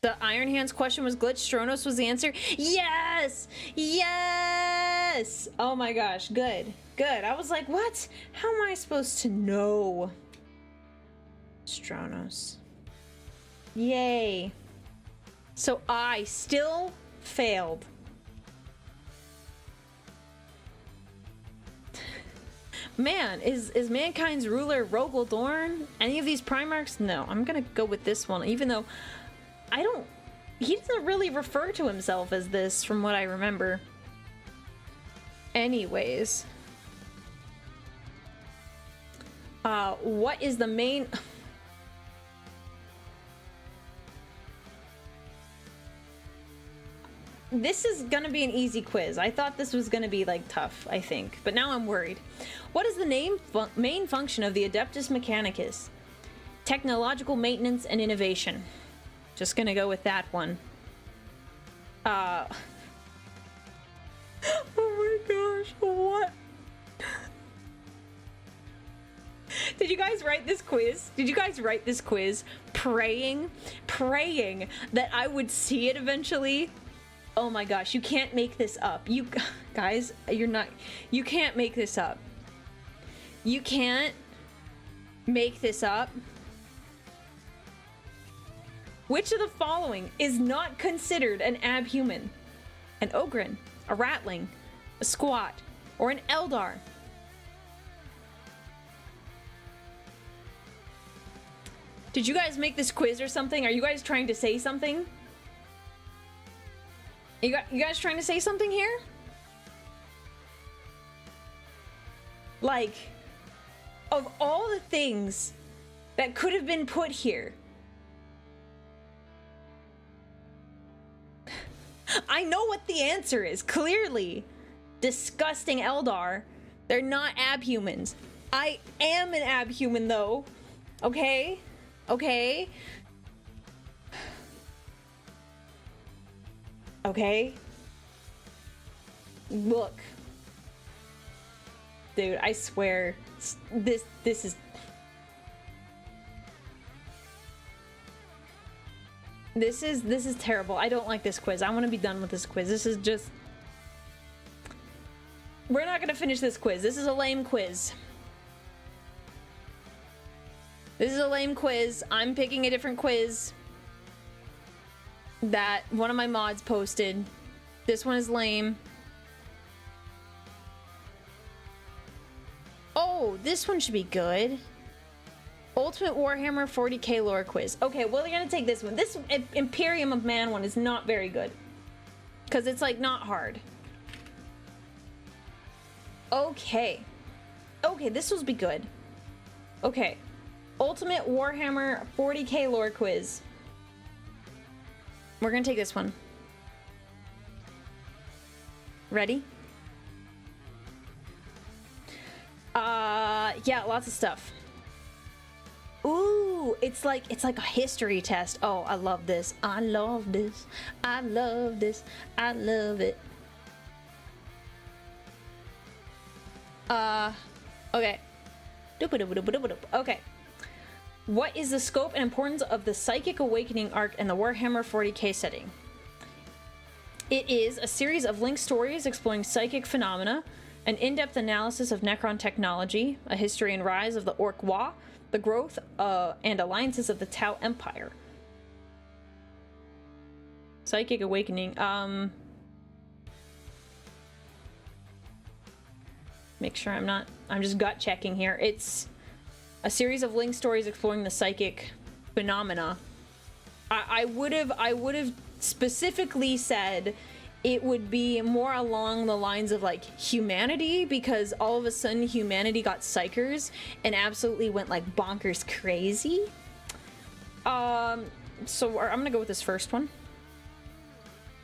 The Iron Hands question was glitched. Stronos was the answer. Yes! Yes! Oh my gosh, good. Good. I was like, what? How am I supposed to know? Stronos. Yay. So I still failed. Man, is mankind's ruler Rogel Dorn? Any of these Primarchs? No, I'm gonna go with this one, even though he doesn't really refer to himself as this from what I remember. Anyways. What is the main... This is gonna be an easy quiz. I thought this was gonna be like tough, I think, but now I'm worried. What is the main function of the Adeptus Mechanicus? Technological maintenance and innovation. Just gonna go with that one. Oh my gosh, what? Did you guys write this quiz? Did you guys write this quiz praying that I would see it eventually? Oh my gosh, you can't make this up. You guys, you can't make this up. You can't make this up. Which of the following is not considered an abhuman? An Ogren, a Ratling, a Squat, or an Eldar? Did you guys make this quiz or something? Are you guys trying to say something? You guys trying to say something here? Like, of all the things that could have been put here, I know what the answer is, clearly. Disgusting Eldar. They're not abhumans. I am an abhuman, though. Okay? Okay? Okay? Look. Dude, I swear. This is... This is terrible. I don't like this quiz. I want to be done with this quiz. This is just... We're not gonna finish this quiz. This is a lame quiz. This is a lame quiz. I'm picking a different quiz that one of my mods posted. This one is lame. Oh, this one should be good. Ultimate Warhammer 40k lore quiz. Okay, well, we're gonna take this one. This Imperium of Man one is not very good. Because it's, like, not hard. Okay. Okay, this will be good. Okay. Ultimate Warhammer 40k lore quiz. We're gonna take this one. Ready? Yeah, lots of stuff. Ooh, it's like a history test. Oh, I love this. I love this. I love this. I love it. Okay. Okay. What is the scope and importance of the Psychic Awakening arc in the Warhammer 40k setting? It is a series of linked stories exploring psychic phenomena, an in-depth analysis of Necron technology, a history and rise of the Orc Wa, the growth and alliances of the Tau Empire. Psychic Awakening. Make sure I'm just gut checking here. It's a series of linked stories exploring the psychic phenomena. I would have specifically said it would be more along the lines of like humanity, because all of a sudden humanity got psychers and absolutely went like bonkers crazy. So I'm gonna go with this first one.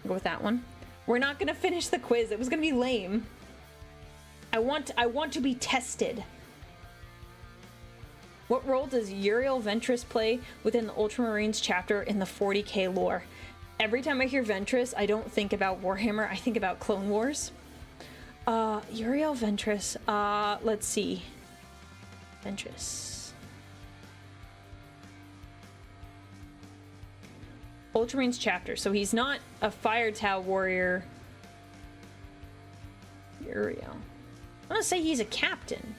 Go with that one. We're not gonna finish the quiz. It was gonna be lame. I want to be tested. What role does Uriel Ventress play within the Ultramarines chapter in the 40k lore? Every time I hear Ventress, I don't think about Warhammer, I think about Clone Wars. Uriel Ventress, let's see. Ventress. Ultramarines chapter, so he's not a Fire Tau warrior. Uriel. I'm gonna say he's a captain.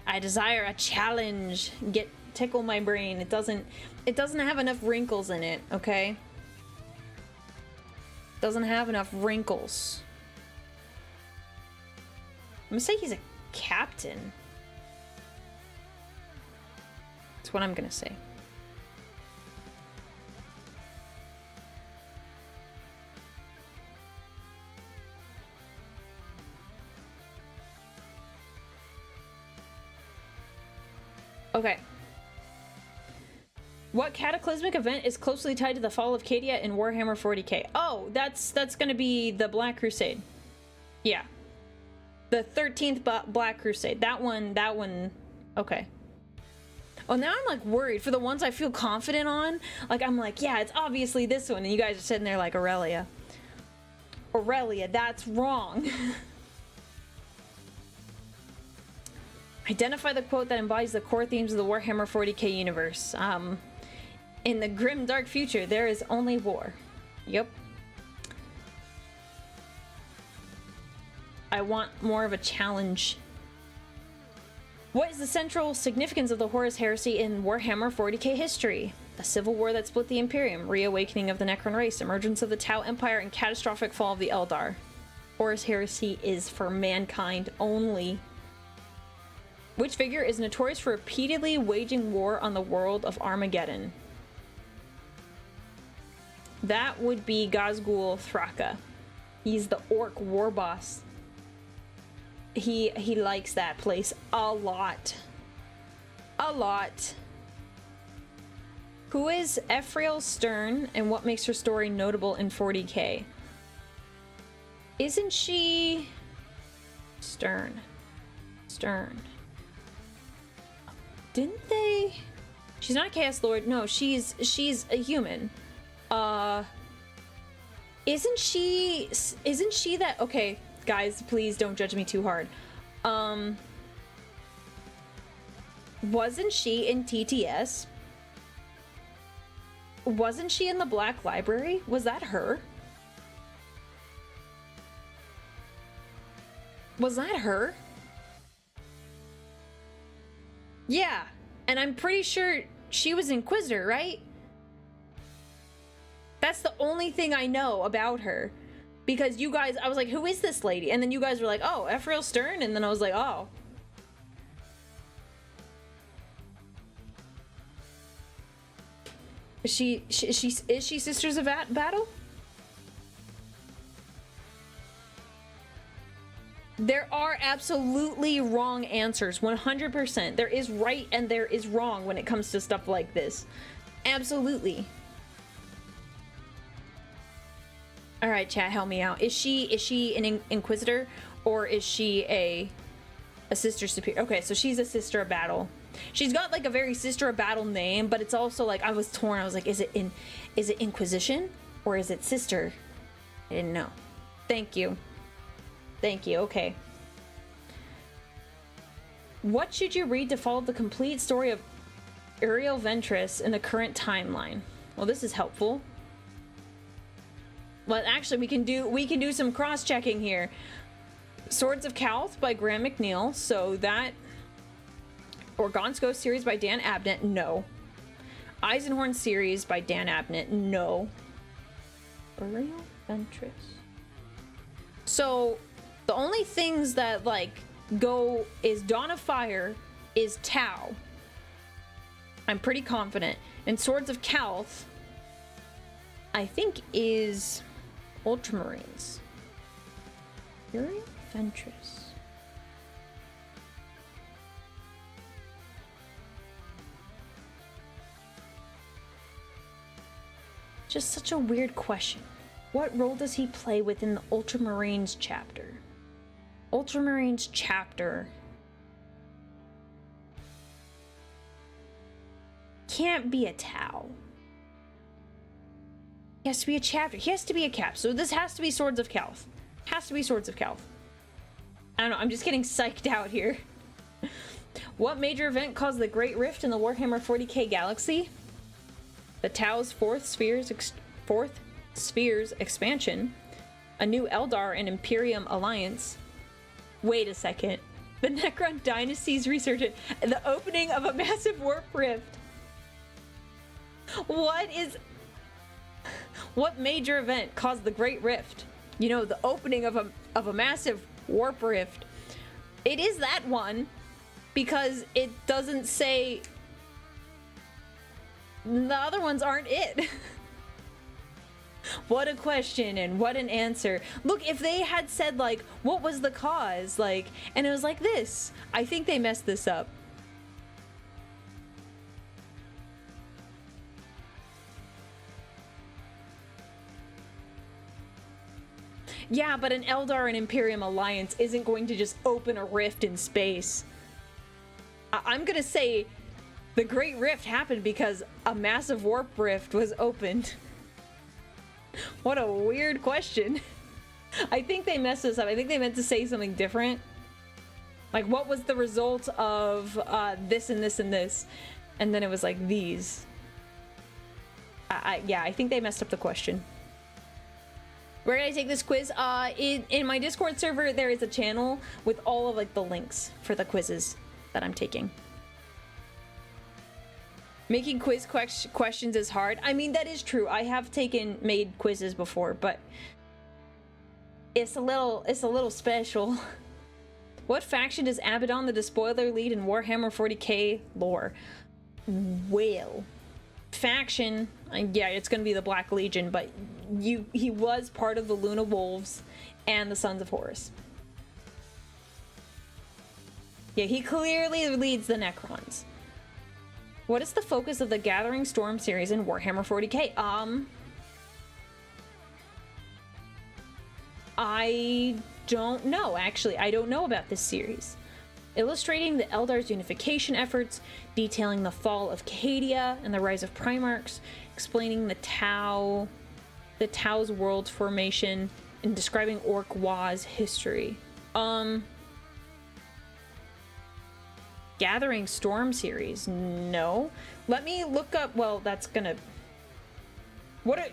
I desire a challenge. Tickle my brain. It doesn't have enough wrinkles in it, okay? Doesn't have enough wrinkles. I'm gonna say he's a captain. That's what I'm gonna say. Okay. What cataclysmic event is closely tied to the fall of Cadia in Warhammer 40k? Oh, that's gonna be the Black Crusade. Yeah. The 13th Black Crusade. That one, okay. Oh, now I'm like worried for the ones I feel confident on. Like, I'm like, yeah, it's obviously this one. And you guys are sitting there like, Aurelia. Aurelia, that's wrong. Identify the quote that embodies the core themes of the Warhammer 40k universe. In the grim dark future, there is only war. Yep. I want more of a challenge. What is the central significance of the Horus Heresy in Warhammer 40k history? A civil war that split the Imperium, reawakening of the Necron race, emergence of the Tau Empire, and catastrophic fall of the Eldar. Horus Heresy is for mankind only. Which figure is notorious for repeatedly waging war on the world of Armageddon? That would be Ghazghul Thraka. He's the orc war boss. he likes that place a lot. A lot. Who is Ephrael Stern, and what makes her story notable in 40K? Isn't she... Stern. Didn't they... She's not a Chaos Lord. No, she's a human. Isn't she that... Okay, guys, please don't judge me too hard. Wasn't she in TTS? Wasn't she in the Black Library? Was that her? Was that her? Yeah, and I'm pretty sure she was Inquisitor, right? That's the only thing I know about her. Because you guys, I was like, who is this lady? And then you guys were like, oh, Ephrael Stern? And then I was like, oh. Is she Sisters of Battle? There are absolutely wrong answers, 100%. There is right and there is wrong when it comes to stuff like this. Absolutely. All right, chat, help me out. Is she an Inquisitor, or is she a Sister Superior? Okay, so she's a Sister of Battle. She's got like a very Sister of Battle name, but it's also like, I was torn. I was like, is it Inquisition or is it Sister? I didn't know. Thank you. Thank you. Okay. What should you read to follow the complete story of Uriel Ventress in the current timeline? Well, this is helpful. Well, actually, we can do some cross-checking here. Swords of Calth by Graham McNeil. So that... Orgonsko series by Dan Abnett, no. Eisenhorn series by Dan Abnett, no. Uriel Ventress. So the only things that like go is Dawn of Fire, is Tau. I'm pretty confident. And Swords of Calth, I think, is Ultramarines. Uriel Ventress. Just such a weird question. What role does he play within the Ultramarines chapter? Ultramarines chapter can't be a Tau. He has to be a chapter. He has to be a cap. So this has to be Swords of Calth. Has to be Swords of Calth. I don't know. I'm just getting psyched out here. What major event caused the Great Rift in the Warhammer 40K galaxy? The Tau's fourth sphere's expansion, a new Eldar and Imperium alliance. Wait a second. The Necron dynasty's resurgence, the opening of a massive warp rift. What major event caused the Great Rift? You know, the opening of a massive warp rift. It is that one, because it doesn't say... The other ones aren't it. What a question and what an answer. Look, if they had said, like, what was the cause? Like, and it was like this. I think they messed this up. Yeah, but an Eldar and Imperium alliance isn't going to just open a rift in space. I'm gonna say the Great Rift happened because a massive warp rift was opened. What a weird question. I think they messed this up. I think they meant to say something different. Like, what was the result of this and this and this? And then it was like these. Yeah, I think they messed up the question. Where can I take this quiz? In my Discord server, there is a channel with all of like the links for the quizzes that I'm taking. Making quiz questions is hard. I mean, that is true. I have made quizzes before, but it's a little special. What faction does Abaddon the Despoiler lead in Warhammer 40k lore? Well, faction, yeah, it's gonna be the Black Legion, but he was part of the Luna Wolves and the Sons of Horus. Yeah, he clearly leads the Necrons. What is the focus of the Gathering Storm series in Warhammer 40k? I don't know, actually. I don't know about this series. Illustrating the Eldar's unification efforts, detailing the fall of Cadia and the rise of Primarchs, explaining the Tau's world formation, and describing Orc-Wa's history. Gathering Storm series? No. Let me look up, well, that's gonna...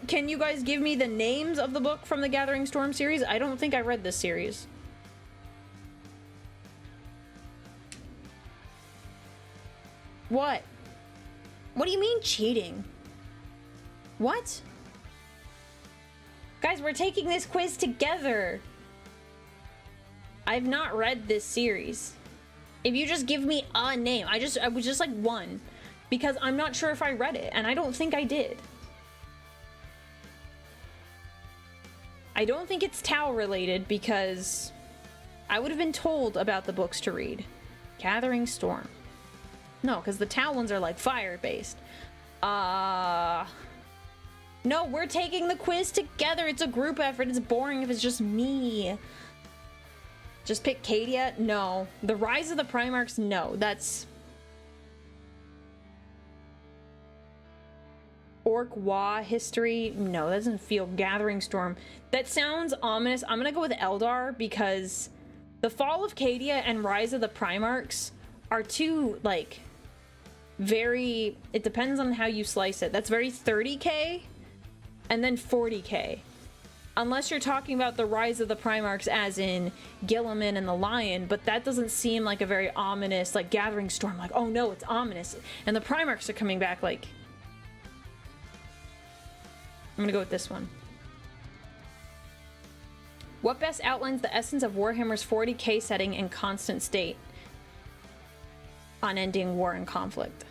Can you guys give me the names of the book from the Gathering Storm series? I don't think I read this series. What? What do you mean cheating? What? Guys, we're taking this quiz together. I've not read this series. If you just give me a name, I was just like one, because I'm not sure if I read it, and I don't think I did. I don't think it's Tau related, because I would have been told about the books to read. Gathering Storm. No, because the Tau ones are like fire-based. No, we're taking the quiz together. It's a group effort. It's boring if it's just me. Just pick Cadia? No. The Rise of the Primarchs? No. That's... Orc-Wa history? No, that doesn't feel Gathering Storm. That sounds ominous. I'm gonna go with Eldar because the Fall of Cadia and Rise of the Primarchs are two, like, very... It depends on how you slice it. That's very 30k and then 40k. Unless you're talking about the Rise of the Primarchs as in Gilliman and the Lion, but that doesn't seem like a very ominous, like, Gathering Storm. Like, oh no, it's ominous. And the Primarchs are coming back, like... I'm gonna go with this one. What best outlines the essence of Warhammer's 40k setting in constant state? Unending war and conflict.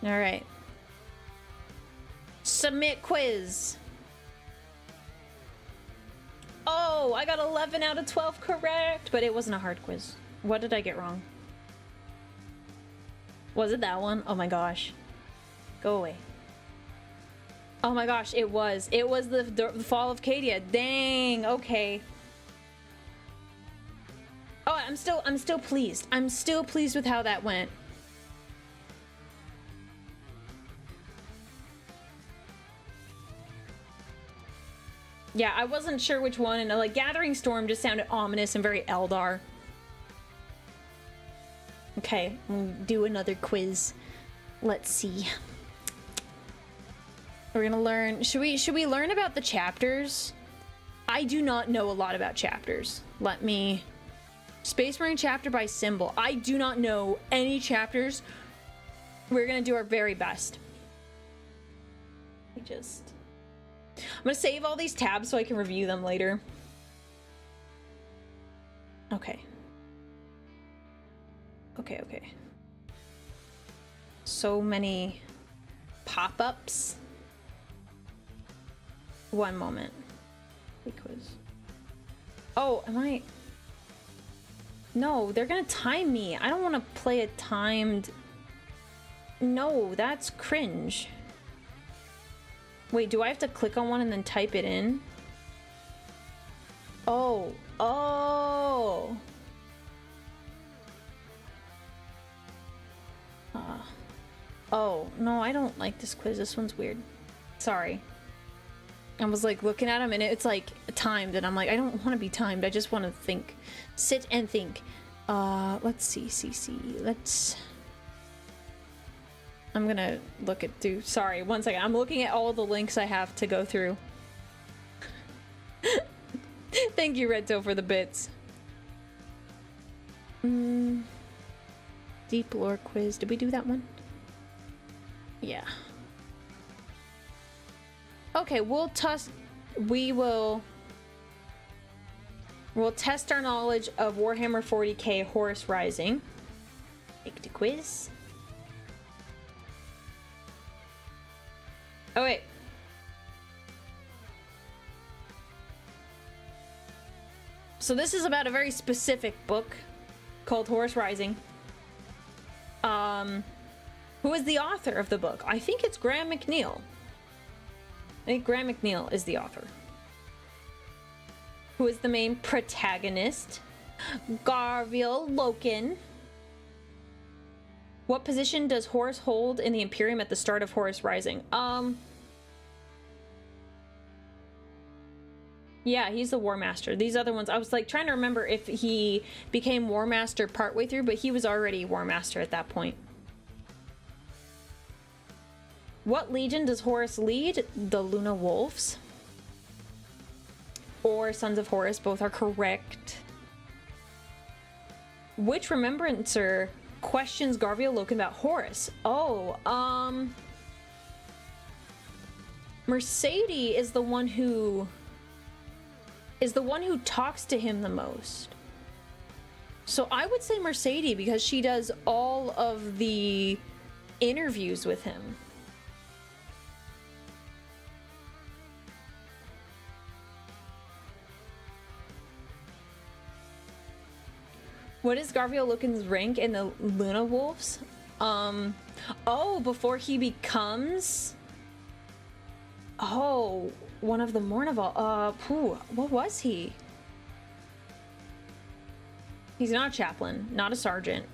Alright. Submit quiz. Oh, I got 11 out of 12 correct, but it wasn't a hard quiz. What did I get wrong? Was it that one? Oh my gosh. Go away. Oh my gosh, it was. It was the Fall of Cadia. Dang, okay. Oh, I'm still pleased. I'm still pleased with how that went. Yeah, I wasn't sure which one, and like Gathering Storm just sounded ominous and very Eldar. Okay, we'll do another quiz. Let's see. We're gonna learn. Should we learn about the chapters? I do not know a lot about chapters. Let me... Space Marine chapter by symbol. I do not know any chapters. We're gonna do our very best. I'm gonna save all these tabs so I can review them later. Okay. Okay. So many pop-ups. One moment. Quiz. Oh, am I... No, they're gonna time me. I don't want to play a timed... No, that's cringe. Wait, do I have to click on one and then type it in? Oh. Oh, no, I don't like this quiz. This one's weird. Sorry. I was like looking at them and it's like timed and I'm like, I don't want to be timed. I just want to think. Sit and think. Let's see, let's... I'm gonna look it through. Sorry, one second. I'm looking at all the links I have to go through. Thank you, Redto, for the bits. Deep lore quiz. Did we do that one? Yeah. Okay, we'll test our knowledge of Warhammer 40k Horus Rising. Take the quiz. Oh wait. So this is about a very specific book called Horus Rising. Who is the author of the book? I think it's Graham McNeil. I think Graham McNeil is the author. Who is the main protagonist? Garviel Loken. What position does Horus hold in the Imperium at the start of Horus Rising? Yeah, he's the War Master. These other ones, I was like trying to remember if he became War Master partway through, but he was already War Master at that point. What legion does Horus lead? The Luna Wolves. Or Sons of Horus, both are correct. Which Remembrancer questions Garviel Loken about Horus? Oh, Mercedes is the one who talks to him the most. So I would say Mercedes because she does all of the interviews with him. What is Garviel Loken's rank in the Luna Wolves? Oh, before he becomes... Oh, one of the Mournival. What was he? He's not a chaplain, not a sergeant.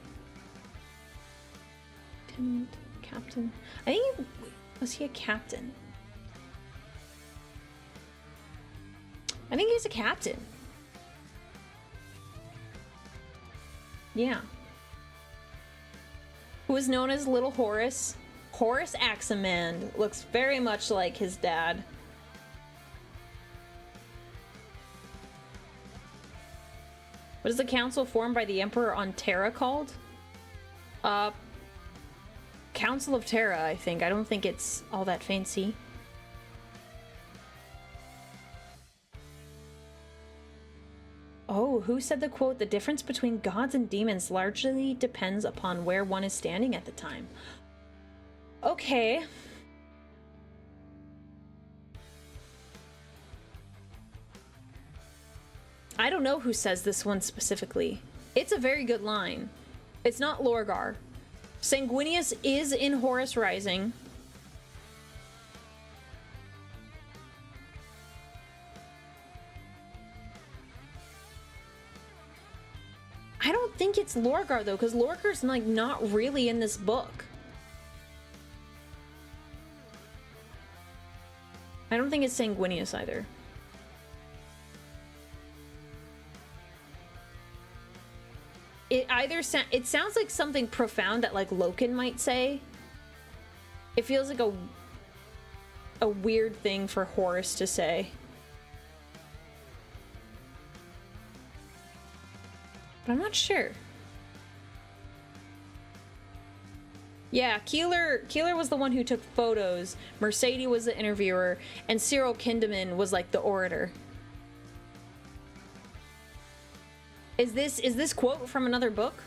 Captain. I think was he a captain? I think he's a captain. Yeah. Who is known as Little Horus? Horus Aximand. Looks very much like his dad. What is the council formed by the Emperor on Terra called? Council of Terra, I think. I don't think it's all that fancy. Oh, who said the quote, "The difference between gods and demons largely depends upon where one is standing at the time"? Okay. I don't know who says this one specifically. It's a very good line. It's not Lorgar. Sanguinius is in Horus Rising. I don't think it's Lorgar though, because Lorgar's like not really in this book. I don't think it's Sanguinius either. It sounds like something profound that like Loken might say. It feels like a weird thing for Horus to say. But I'm not sure. Yeah, Keeler was the one who took photos, Mercedes was the interviewer, and Cyril Kindeman was like the orator. Is this quote from another book?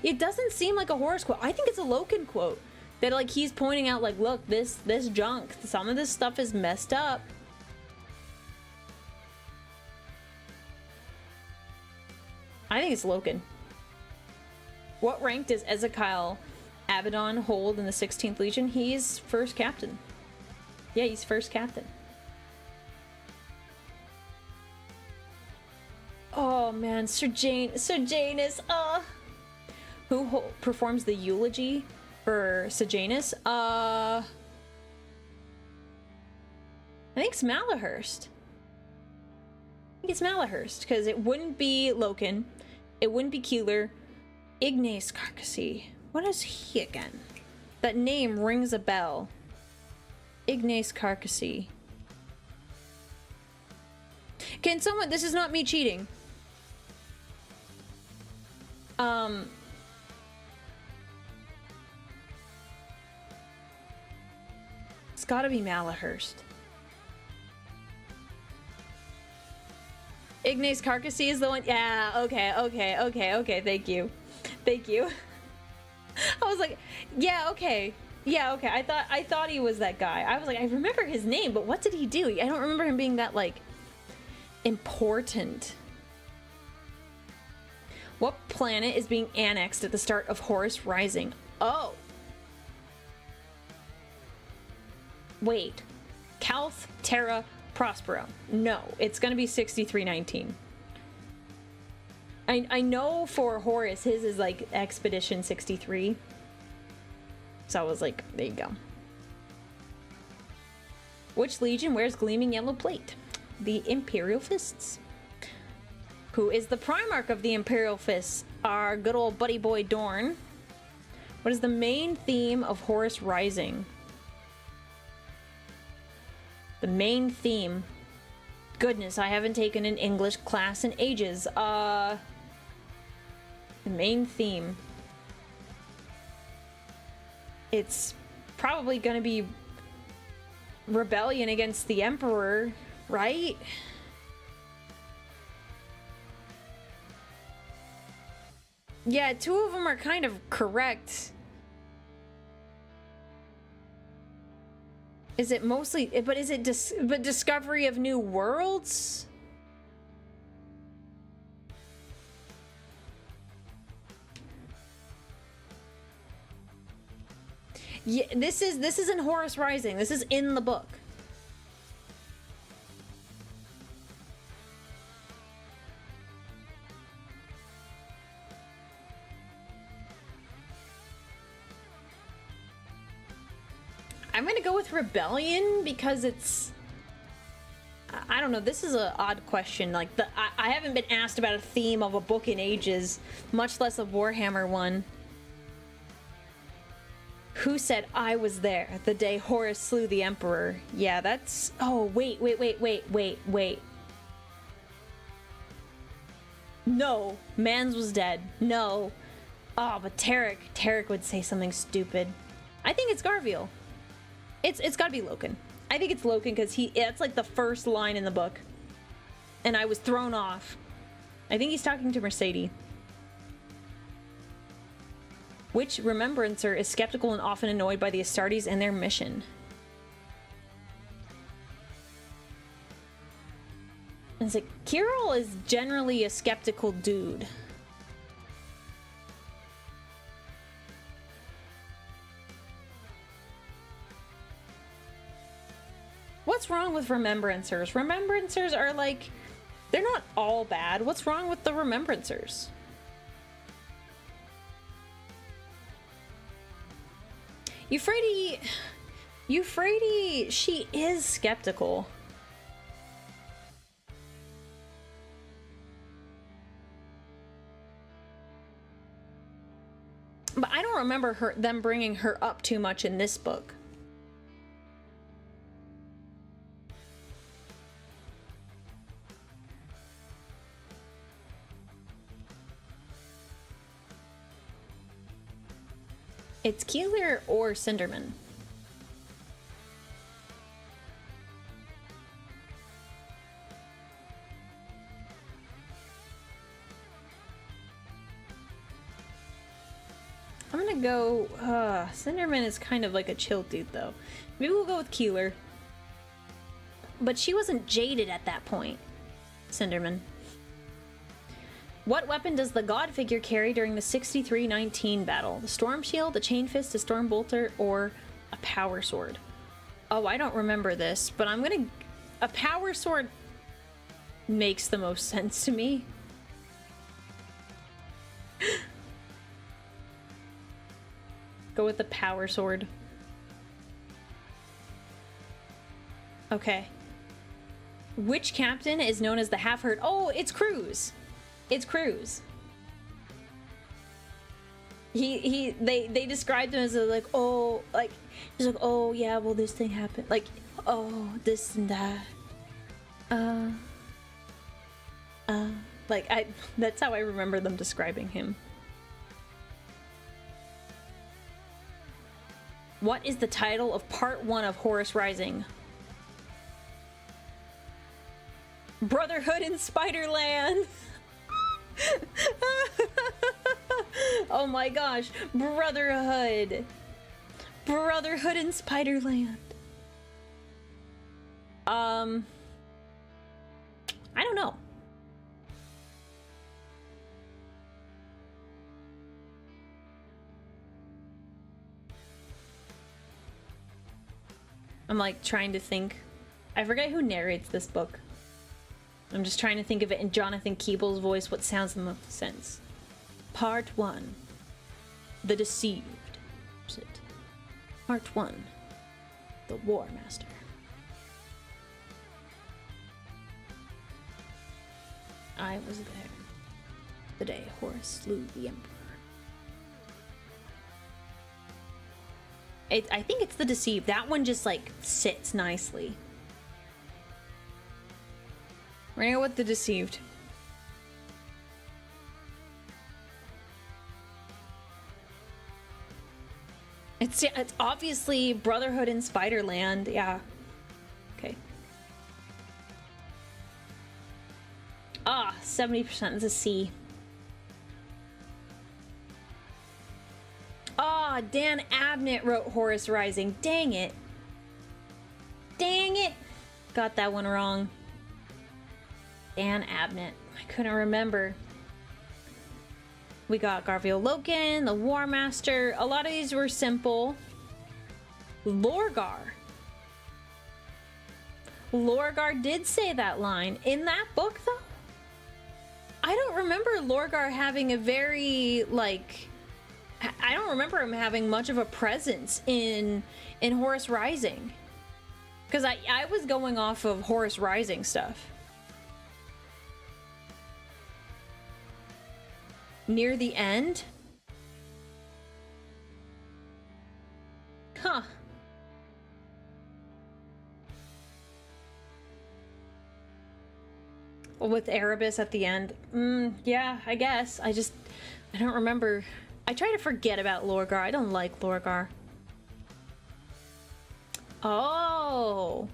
It doesn't seem like a Horus quote. I think it's a Loken quote. That like he's pointing out like, look, this junk, some of this stuff is messed up. I think it's Loken. What rank does Ezekiel Abaddon hold in the 16th Legion? He's first captain. Yeah, he's first captain. Oh man, Sejanus. Who performs the eulogy for Sejanus? I think it's Malahurst. Because it wouldn't be Loken. It wouldn't be Keeler. Ignace Carcassy. What is he again? That name rings a bell. Ignace Carcassy. Can someone... This is not me cheating. It's gotta be Malahurst. Ignace Carcassy is the one. Yeah, okay. Thank you. I was like, yeah, okay. I thought he was that guy. I was like, I remember his name, but what did he do? I don't remember him being that like Important. What planet is being annexed at the start of Horus Rising? Oh. Wait. Calth, Terra, Prospero. No, it's gonna be 6319. I know for Horus, his is like Expedition 63. So I was like, there you go. Which legion wears gleaming yellow plate? The Imperial Fists. Who is the Primarch of the Imperial Fists? Our good old buddy boy Dorn. What is the main theme of Horus Rising? The main theme. Goodness, I haven't taken an English class in ages. The main theme. It's probably gonna be rebellion against the Emperor, right? Yeah, two of them are kind of correct. Is it mostly, but is it but discovery of new worlds? Yeah, this is in Horus Rising. This is in the book. I'm gonna go with rebellion because it's, I don't know, this is an odd question. Like, I haven't been asked about a theme of a book in ages, much less a Warhammer one. Who said I was there the day Horus slew the Emperor? Yeah, that's, oh, wait. No, Mans was dead. No. Oh, but Tarek would say something stupid. I think it's Garviel. It's gotta be Loken. I think it's Loken because that's like the first line in the book. And I was thrown off. I think he's talking to Mercedes. Which Remembrancer is skeptical and often annoyed by the Astartes and their mission? And it's like, Kirill is generally a skeptical dude. What's wrong with Remembrancers? Remembrancers are like, they're not all bad. What's wrong with the Remembrancers? Euphrates, she is skeptical. But I don't remember them bringing her up too much in this book. It's Keeler or Cinderman. I'm gonna go, Cinderman is kind of like a chill dude though. Maybe we'll go with Keeler. But she wasn't jaded at that point, Cinderman. What weapon does the god figure carry during the 6319 battle? The Storm Shield, the Chain Fist, a Storm Bolter, or a Power Sword? Oh, I don't remember this, but I'm gonna... A Power Sword makes the most sense to me. Go with the Power Sword. Okay. Which captain is known as the Half-Herd? Oh, it's Cruz. It's Cruz. They described him as like, oh, like, he's like, oh yeah, well this thing happened, like, oh, this and that. Like, that's how I remember them describing him. What is the title of part 1 of Horus Rising? Brotherhood in Spiderland. Oh my gosh, Brotherhood in Spiderland. I don't know. I'm like trying to think. I forget who narrates this book. I'm just trying to think of it in Jonathan Keeble's voice, what sounds the most sense. Part 1. The Deceived. Part 1. The War Master. I was there the day Horus slew the Emperor. I think it's the Deceived. That one just like sits nicely. We're gonna go with the Deceived. It's obviously Brotherhood in Spiderland. Yeah. Okay. Ah, 70% is a C. Ah, Dan Abnett wrote Horus Rising. Dang it. Dang it. Got that one wrong. Dan Abnett. I couldn't remember. We got Garfield Loken, the War Master. A lot of these were simple. Lorgar. Lorgar did say that line. In that book, though? I don't remember Lorgar having a very, like... I don't remember him having much of a presence in Horus Rising. Because I was going off of Horus Rising stuff. Near the end? Huh. With Erebus at the end. Yeah, I guess. I don't remember. I try to forget about Lorgar. I don't like Lorgar. Oh.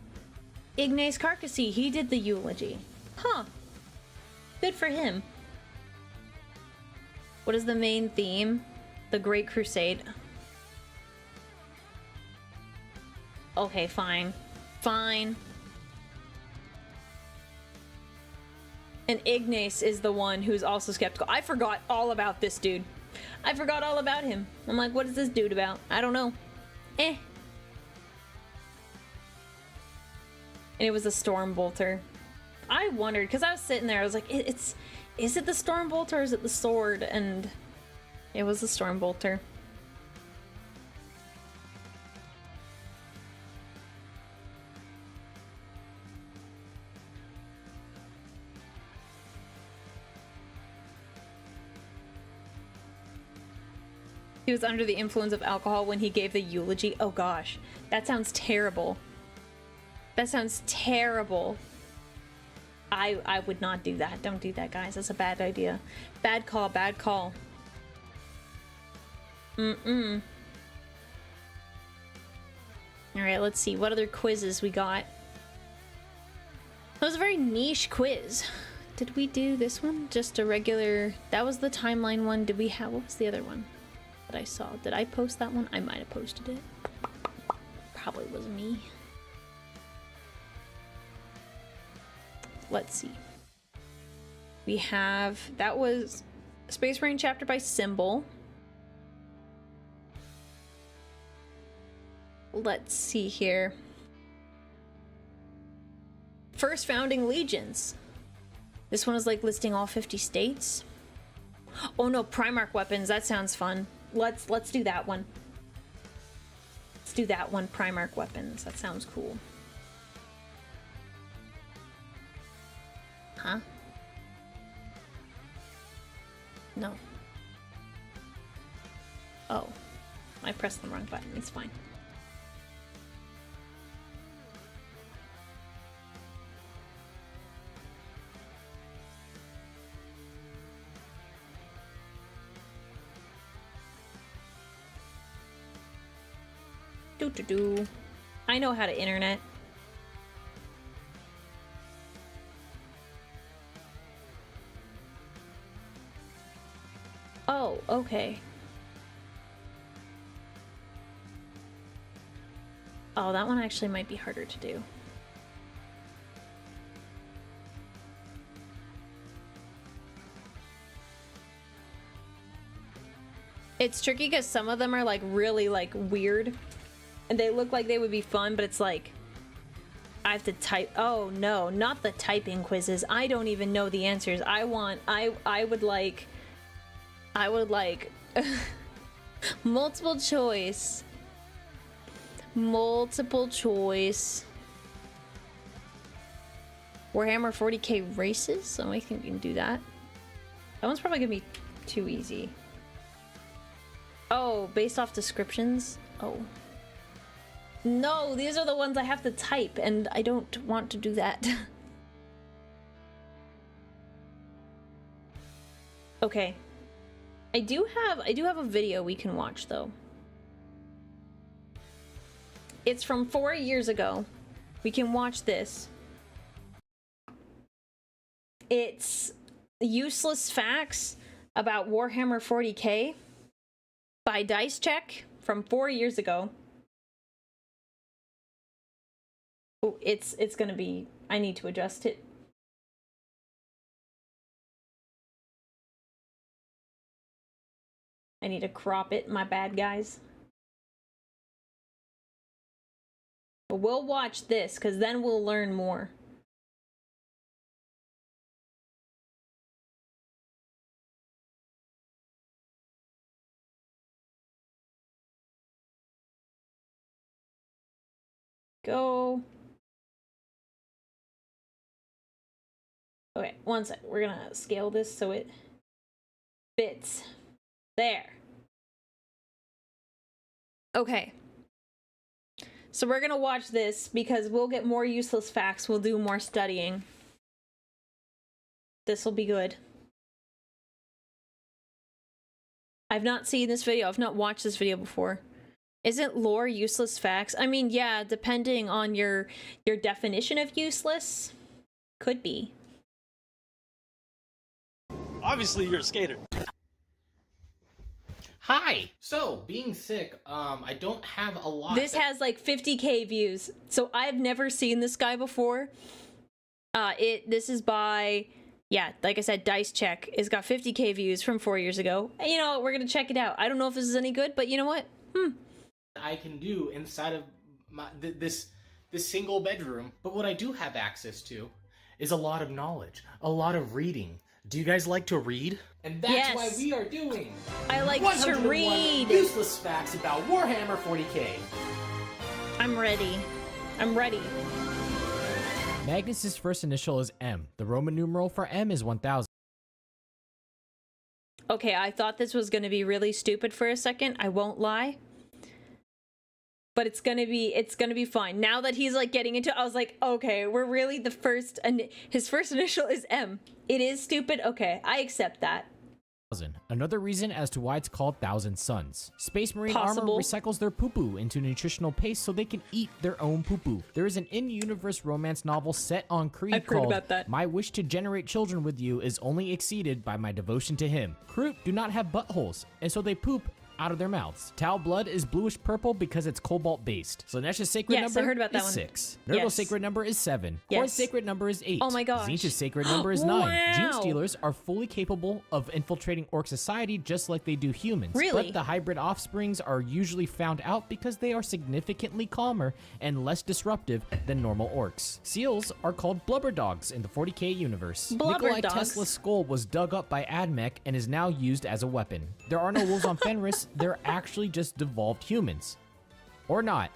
Ignace Carcassy, he did the eulogy. Huh. Good for him. What is the main theme? The Great Crusade. Okay, fine. Fine. And Ignace is the one who's also skeptical. I forgot all about this dude. I forgot all about him. I'm like, what is this dude about? I don't know. Eh. And it was a Stormbolter. I wondered, because I was sitting there, I was like, is it the Stormbolter or is it the sword? And it was the Stormbolter. He was under the influence of alcohol when he gave the eulogy. Oh gosh, that sounds terrible. That sounds terrible. I would not do that. Don't do that, guys. That's a bad idea. Bad call, bad call. Alright, let's see. What other quizzes we got? That was a very niche quiz. Did we do this one? Just a regular... That was the timeline one. Did we have... What was the other one that I saw? Did I post that one? I might have posted it. Probably was me. Let's see. We have... That was Space Marine chapter by Symbol. Let's see here. First founding legions. This one is like listing all 50 states. Oh no, Primarch weapons. That sounds fun. Let's do that one. Let's do that one. Primarch weapons. That sounds cool. Huh? No. Oh. I pressed the wrong button. It's fine. Do. I know how to internet. Oh, okay. Oh, that one actually might be harder to do. It's tricky because some of them are like really like weird and they look like they would be fun, but it's like I have to type. Oh no, not the typing quizzes. I don't even know the answers. I would like multiple choice. Multiple choice. Warhammer 40k races? So I think we can do that. That one's probably gonna be too easy. Oh, based off descriptions? Oh. No, these are the ones I have to type, and I don't want to do that. Okay. I do have a video we can watch though. It's from 4 years ago. We can watch this. It's useless facts about Warhammer 40k by Dice Check from 4 years ago. Oh, it's gonna be, I need to adjust it. I need to crop it, my bad guys. But we'll watch this, because then we'll learn more. Go. Okay, one sec. We're gonna scale this so it fits. There. Okay. So we're gonna watch this because we'll get more useless facts. We'll do more studying. This will be good. I've not seen this video. I've not watched this video before. Isn't lore useless facts? I mean, yeah, depending on your definition of useless, could be. Obviously, you're a skater. Hi! So, being sick, I don't have a lot. This has like 50k views. So I've never seen this guy before. This is by, yeah, like I said, Dice Check. It's got 50k views from 4 years ago. And you know, we're gonna check it out. I don't know if this is any good, but you know what? I can do inside of this single bedroom. But what I do have access to is a lot of knowledge, a lot of reading. Do you guys like to read? And that's Yes. why we are doing I like to 101 read. useless facts about Warhammer 40k. I'm ready. I'm ready. Magnus's first initial is M. The Roman numeral for M is 1000. Okay, I thought this was gonna be really stupid for a second. I won't lie. But it's gonna be fine. Now that he's like getting into it, I was like, okay, we're really the first, and his first initial is M. It is stupid. Okay, I accept that. Another reason as to why it's called Thousand Suns. Space Marine Possible. armor recycles their poo-poo into nutritional paste so they can eat their own poo-poo. There is an in-universe romance novel set on Creed I've heard called about that. My Wish to Generate Children with You is Only Exceeded by My Devotion to Him. Kroot do not have buttholes, and so they poop out of their mouths. Tau blood is bluish purple because it's cobalt based. Slanesh's sacred Yes, I number heard about that is one. 6. Nurgle's Yes. sacred number is 7. Yes. Korn's sacred number is 8. Oh my gosh. Tzeentch's sacred number is 9. Wow. Gene stealers are fully capable of infiltrating orc society just like they do humans. Really? But the hybrid offsprings are usually found out because they are significantly calmer and less disruptive than normal orcs. Seals are called blubber dogs in the 40k universe. Blubber Nikolai dogs. Tesla's skull was dug up by Admech and is now used as a weapon. There are no wolves on Fenris, they're actually just devolved humans. Or not.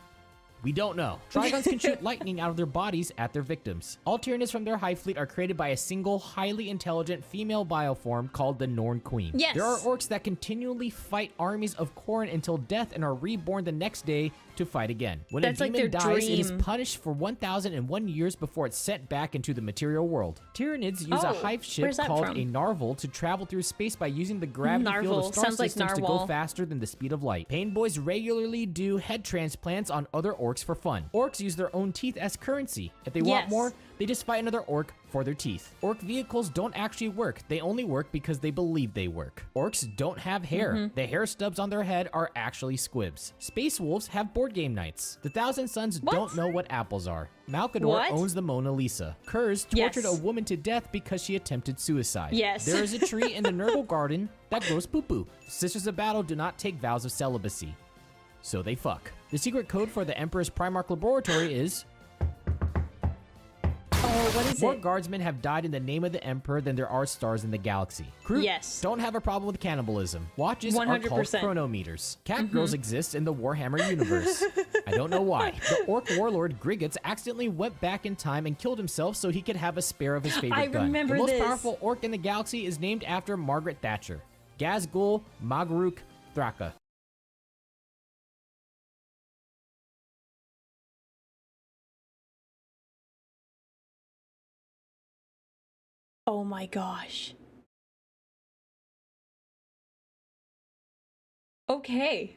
We don't know. Trigons can shoot lightning out of their bodies at their victims. All Tyranids from their hive fleet are created by a single, highly intelligent female bioform called the Norn Queen. Yes. There are orcs that continually fight armies of Khorne until death and are reborn the next day to fight again. When That's a like demon their dies, it is dream. punished for 1001 years before it's sent back into the material world. Tyranids use a Oh, hive ship where's that called from? a narval to travel through space by using the gravity field Narval. of star Sounds like systems to go narwhal. faster than the speed of light. Pain boys regularly do head transplants on other orcs orcs for fun. Orcs use their own teeth as currency. If they want more, they just fight another orc for their teeth. Orc vehicles don't actually work. They only work because they believe they work. Orcs don't have hair. The hair stubs on their head are actually squibs. Space wolves have board game nights. The Thousand Sons don't know what apples are. Malkador owns the Mona Lisa. Kurz tortured a woman to death because she attempted suicide. There is a tree in the Nurgle garden that grows poo-poo. Sisters of Battle do not take vows of celibacy. So they fuck. The secret code for the Emperor's Primarch Laboratory is... what is More it? guardsmen have died in the name of the Emperor than there are stars in the galaxy. Crew don't have a problem with cannibalism. Watches 100%. Are called chronometers. Catgirls exist in the Warhammer universe. I don't know why. The orc warlord Grigotz accidentally went back in time and killed himself so he could have a spare of his favorite gun. The most powerful orc in the galaxy is named after Margaret Thatcher. Gazgul Magruk Thraka. Oh my gosh. Okay.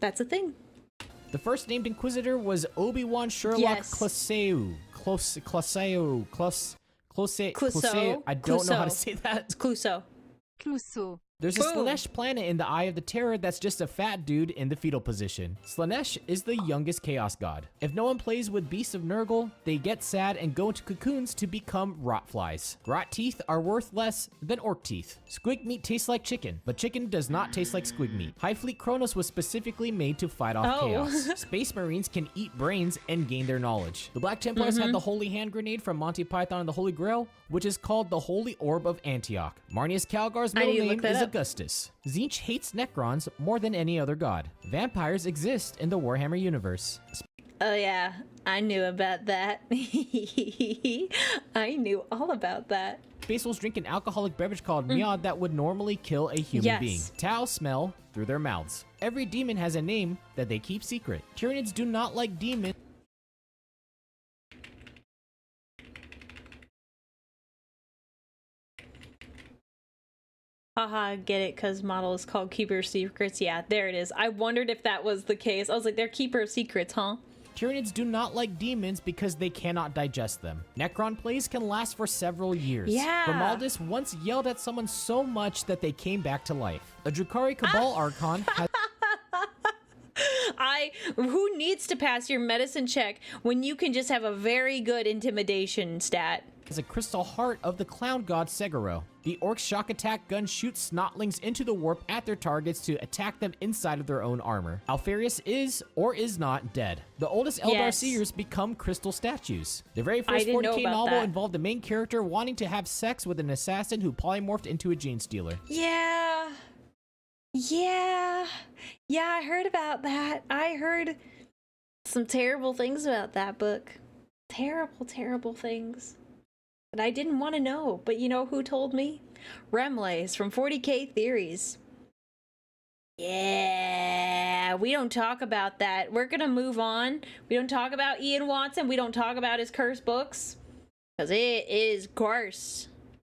That's a thing. The first named Inquisitor was Obi-Wan Sherlock Clouseau. Clouseau. I don't know how to say that. It's Clouseau. There's a Slaanesh planet in the Eye of the Terror that's just a fat dude in the fetal position. Slaanesh is the youngest Chaos God. If no one plays with Beasts of Nurgle, they get sad and go into cocoons to become rot flies. Rot teeth are worth less than orc teeth. Squig meat tastes like chicken, but chicken does not taste like squig meat. High Fleet Kronos was specifically made to fight off chaos. Space Marines can eat brains and gain their knowledge. The Black Templars had the Holy Hand Grenade from Monty Python and the Holy Grail, which is called the Holy Orb of Antioch. Marnius Calgar's middle name is Augustus. Tzeentch hates Necrons more than any other god. Vampires exist in the Warhammer universe. Oh yeah, I knew about that. I knew all about that. Space wolves drink an alcoholic beverage called mead that would normally kill a human being. Tau smell through their mouths. Every demon has a name that they keep secret. Tyranids do not like demons. Haha, get it, because model is called Keeper of Secrets. Yeah, there it is. I wondered if that was the case. I was like, they're Keeper of Secrets, huh? Tyranids do not like demons because they cannot digest them. Necron plays can last for several years. Grimaldus once yelled at someone so much that they came back to life. A Drukhari Cabal Archon has... Who needs to pass your medicine check when you can just have a very good intimidation stat? Is a crystal heart of the clown god Seguro. The orc's shock attack gun shoots snotlings into the warp at their targets to attack them inside of their own armor. Alfarius is, or is not, dead. The oldest Eldar Seers become crystal statues. The very first 40k novel involved the main character wanting to have sex with an assassin who polymorphed into a gene stealer. Yeah, I heard about that. I heard some terrible things about that book. Terrible things. But I didn't want to know. But you know who told me? Remlays from 40k Theories. Yeah, we don't talk about that. We're gonna move on. We don't talk about Ian Watson. We don't talk about his cursed books. Because it is gross.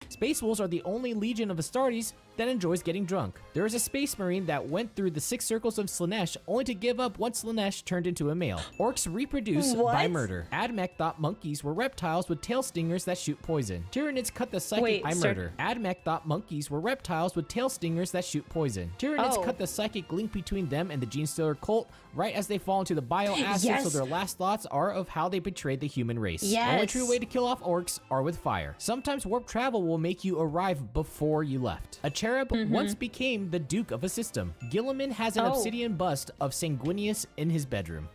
Space Wolves are the only legion of Astartes that enjoys getting drunk. There is a space marine that went through the 6 circles of Slaanesh only to give up once Slaanesh turned into a male. Orcs reproduce by murder. Admech thought monkeys were reptiles with tail stingers that shoot poison. Tyranids cut the psychic by murder. Admech thought monkeys were reptiles with tail stingers that shoot poison. Tyranids cut the psychic link between them and the Gene Stealer cult right as they fall into the bioacid, so their last thoughts are of how they betrayed the human race. The only true way to kill off orcs are with fire. Sometimes warp travel will make you arrive before you left. A cherub once became the Duke of a system. Gilliman has an obsidian bust of Sanguinius in his bedroom.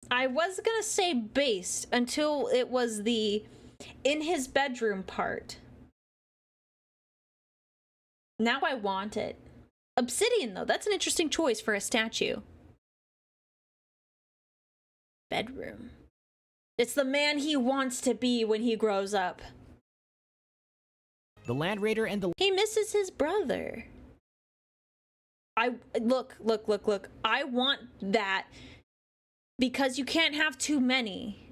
I was gonna say based until it was the in his bedroom part. Now I want it. Obsidian, though, that's an interesting choice for a statue. Bedroom. It's the man he wants to be when he grows up. The Land Raider and the... He misses his brother. Look. I want that because you can't have too many.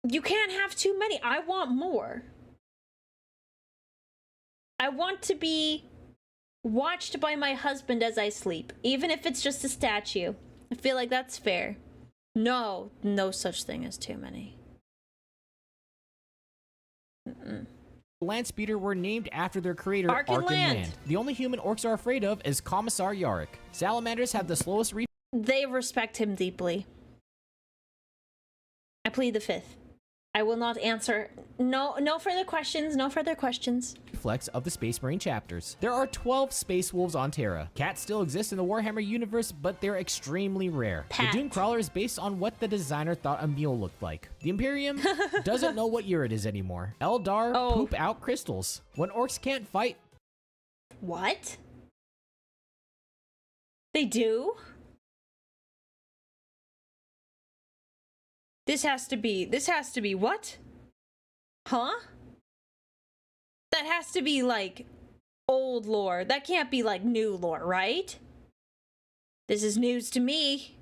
You can't have too many. I want more. I want to be Watched by my husband as I sleep, even if it's just a statue. I feel like that's fair. No, no such thing as too many. Land speeder were named after their creator, Arkin Land. Land. The only human orcs are afraid of is Commissar Yarrick. Salamanders have the slowest They respect him deeply. I plead the fifth. I will not answer. No further questions. No further questions. reflex of the Space Marine chapters. There are 12 Space Wolves on Terra. Cats still exist in the Warhammer universe, but they're extremely rare. Pat. The Doomcrawler is based on what the designer thought a mule looked like. The Imperium doesn't know what year it is anymore. Eldar poop out crystals. When orcs can't fight, What? They do? This has to be what? Huh? That has to be like old lore. That can't be like new lore, right? This is news to me.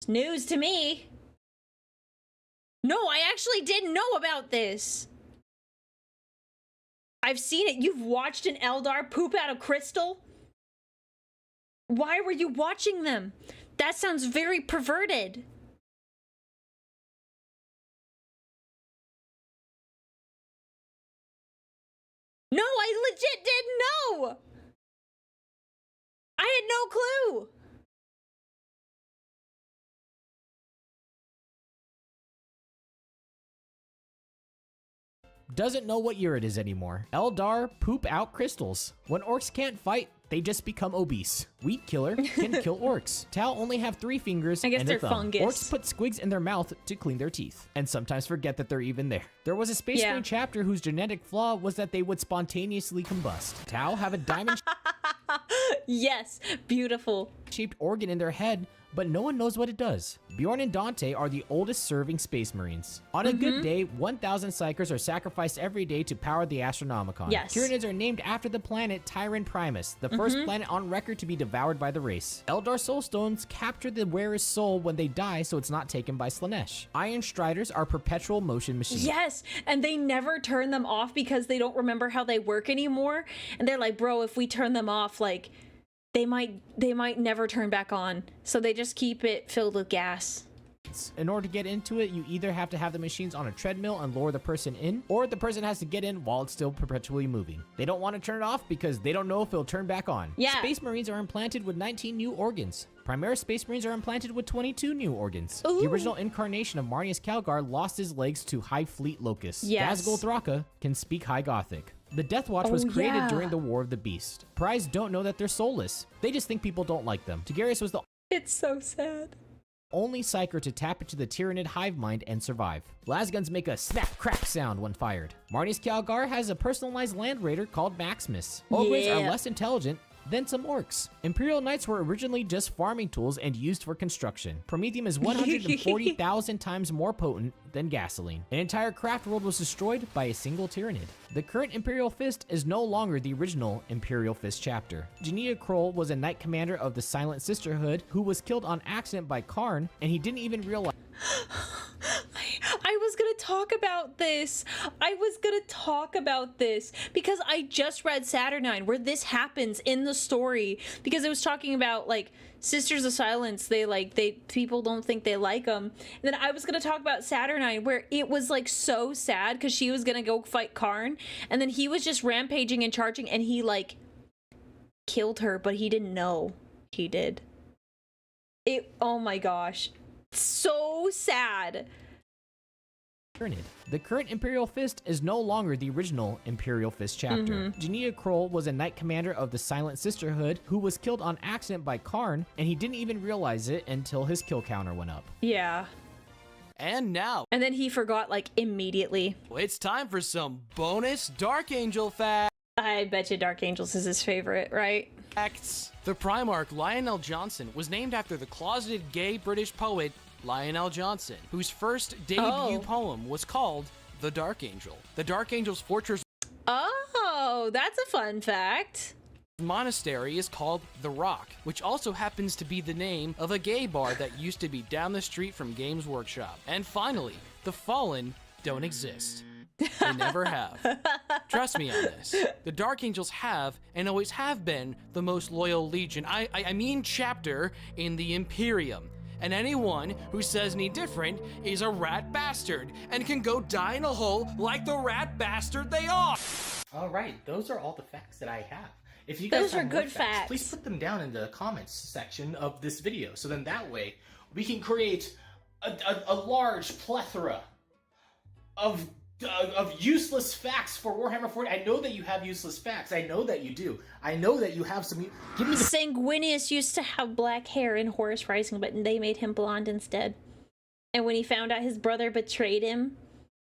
It's news to me. No, I actually didn't know about this. I've seen it. You've watched an Eldar poop out a crystal? Why were you watching them? That sounds very perverted. No, I legit didn't know. I had no clue. doesn't know what year it is anymore. Eldar poop out crystals. When orcs can't fight, they just become obese. Weed Killer can kill orcs. Tau only have 3 fingers I guess and they're a thumb. fungus. Orcs put squigs in their mouth to clean their teeth, and sometimes forget that they're even there. There was a Space Marine chapter whose genetic flaw was that they would spontaneously combust. Tau have a diamond Yes, beautiful. shaped organ in their head, but no one knows what it does. Bjorn and Dante are the oldest serving Space Marines. On a good day, 1,000 Psychers are sacrificed every day to power the Astronomicon. Yes. Tyranids are named after the planet Tyran Primus, the first planet on record to be devoured by the race. Eldar Soulstones capture the wearer's soul when they die so it's not taken by Slanesh. Iron Striders are perpetual motion machines. Yes, and they never turn them off because they don't remember how they work anymore. And they're like, bro, if we turn them off, like, they might never turn back on. So they just keep it filled with gas. In order to get into it, you either have to have the machines on a treadmill and lower the person in, or the person has to get in while it's still perpetually moving. They don't want to turn it off because they don't know if it'll turn back on. Yeah. Space Marines are implanted with 19 new organs. Primaris Space Marines are implanted with 22 new organs. Ooh. The original incarnation of Marnius Calgar lost his legs to High Fleet Locusts. Yes. Gazgul Thraka can speak High Gothic. The Death Watch was created yeah. during the War of the Beast. Prize don't know that they're soulless. They just think people don't like them. Tigarius was the It's so sad. only Psyker to tap into the Tyranid hive mind and survive. Lasguns make a snap crack sound when fired. Marnius Calgar has a personalized land raider called Maximus. Ogres are less intelligent than some orcs. Imperial Knights were originally just farming tools and used for construction. Promethium is 140,000 times more potent than gasoline. An entire craft world was destroyed by a single Tyranid. The current Imperial Fist is no longer the original Imperial Fist chapter. Janita Kroll was a knight commander of the Silent Sisterhood who was killed on accident by Karn, and he didn't even realize I was gonna talk about this. Because I just read Saturnine where this happens in the story, because it was talking about like Sisters of Silence. They people don't think they like them. And then I was gonna talk about Saturnine where it was like so sad because she was gonna go fight Karn, and then he was just rampaging and charging, and he like killed her, but he didn't know he did. Oh my gosh. So sad. Tyranid. The current Imperial Fist is no longer the original Imperial Fist chapter. Janita Kroll was a knight commander of the Silent Sisterhood who was killed on accident by Karn, and he didn't even realize it until his kill counter went up. Yeah. And now, And then he forgot like immediately. it's time for some bonus Dark Angel facts. I bet you Dark Angels is his favorite, right? The Primarch Lionel Johnson was named after the closeted gay British poet Lionel Johnson, whose first debut poem was called The Dark Angel. The Dark Angel's fortress Oh, that's a fun fact. monastery is called The Rock, which also happens to be the name of a gay bar that used to be down the street from Games Workshop. And finally, the Fallen don't exist. They never have. Trust me on this. The Dark Angels have, and always have been, the most loyal legion. I mean chapter in the Imperium. And anyone who says any different is a rat bastard and can go die in a hole like the rat bastard they are. All right, those are all the facts that I have. If you guys Those are have more good facts. please put them down in the comments section of this video. So then that way we can create a large plethora of useless facts for Warhammer 40. I know that you have useless facts. I know that you do. I know that you have some. Give me the. Sanguinius used to have black hair in Horus Rising, but they made him blonde instead. And when he found out his brother betrayed him,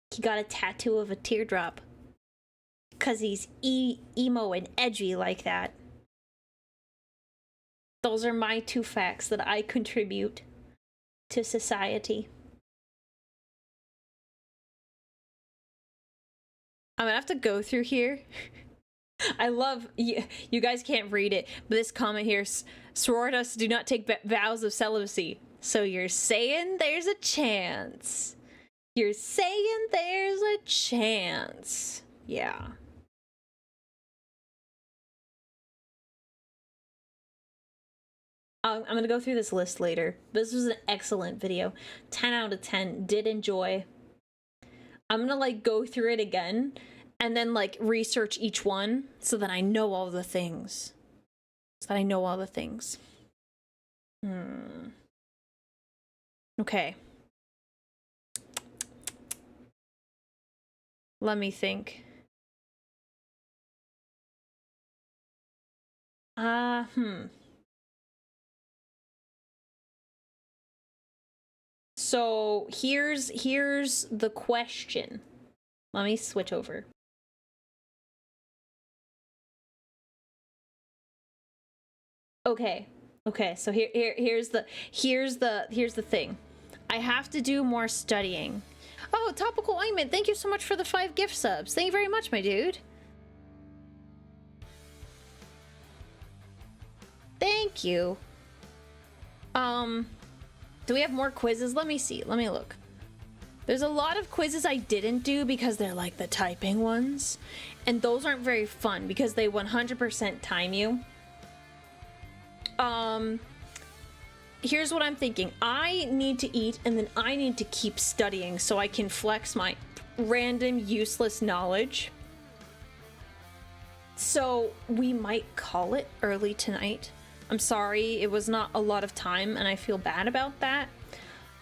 he got a tattoo of a teardrop. Because he's emo and edgy like that. Those are my 2 facts that I contribute to society. I'm gonna have to go through here. I love, you guys can't read it, but this comment here, sororitas do not take vows of celibacy. So you're saying there's a chance. You're saying there's a chance. Yeah. I'm gonna go through this list later. This was an excellent video. 10 out of 10. Did enjoy. I'm gonna like go through it again and then like research each one so that I know all the things. Okay. Let me think. So here's the question. Let me switch over. Okay, so here's the thing. I have to do more studying. Oh, Topical Ointment, thank you so much for the 5 gift subs. Thank you very much, my dude. Thank you. Do we have more quizzes? Let me see. Let me look. There's a lot of quizzes I didn't do because they're like the typing ones. And those aren't very fun because they 100% time you. Here's what I'm thinking. I need to eat and then I need to keep studying so I can flex my random useless knowledge. So we might call it early tonight. I'm sorry, it was not a lot of time and I feel bad about that.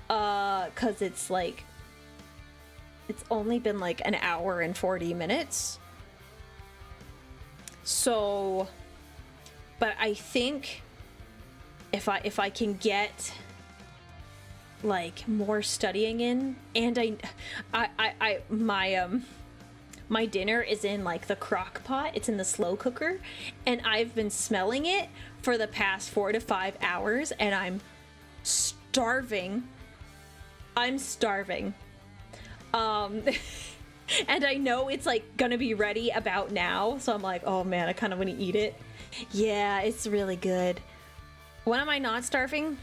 Cause it's like, it's only been like an hour and 40 minutes. So, but I think if I can get like more studying in, and my dinner is in like the crock pot, it's in the slow cooker, and I've been smelling it for the past 4 to 5 hours and I'm starving. And I know it's like gonna be ready about now, so I'm like, oh man, I kind of want to eat it. Yeah, it's really good. When am I not starving?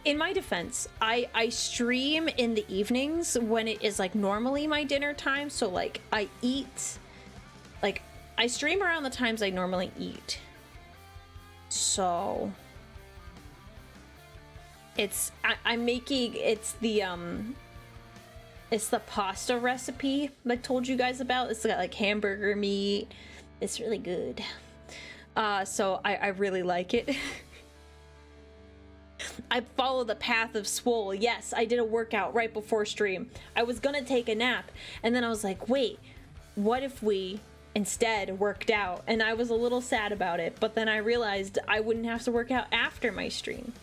In my defense, I stream in the evenings when it is like normally my dinner time, so like I eat, like I stream around the times I normally eat. So it's I'm making, it's the pasta recipe I told you guys about. It's got like hamburger meat. It's really good. So I really like it. I follow the path of swole. Yes, I did a workout right before stream. I was gonna take a nap, and then I was like, wait, what if we instead worked out? And I was a little sad about it, but then I realized I wouldn't have to work out after my stream.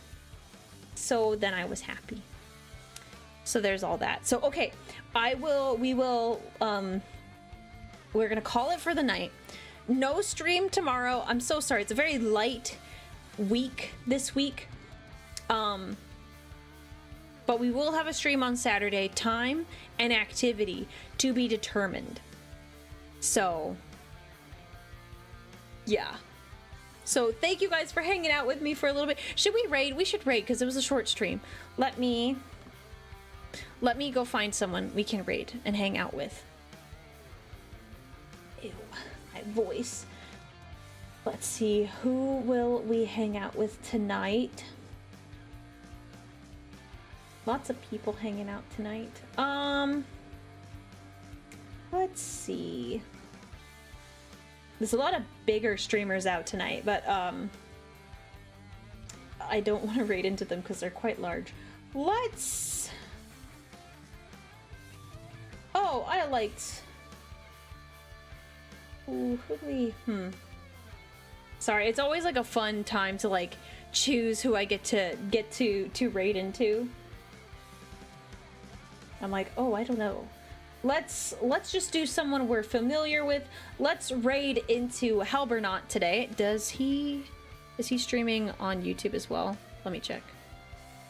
So then I was happy. So there's all that. So okay, we're gonna call it for the night. No stream tomorrow. I'm so sorry. It's a very light week this week. But we will have a stream on Saturday. Time and activity to be determined. So, yeah. So thank you guys for hanging out with me for a little bit. Should we raid? We should raid because it was a short stream. Let me Let me go find someone we can raid and hang out with. Ew, my voice. Let's see, who will we hang out with tonight? Lots of people hanging out tonight. Let's see. There's a lot of bigger streamers out tonight, but I don't want to raid into them because they're quite large. Let's... Oh, I liked... Ooh, who do we... Sorry, it's always like a fun time to like choose who I get to raid into. I'm like, oh, I don't know. Let's just do someone we're familiar with. Let's raid into Halbernaut today. Is he streaming on YouTube as well? Let me check.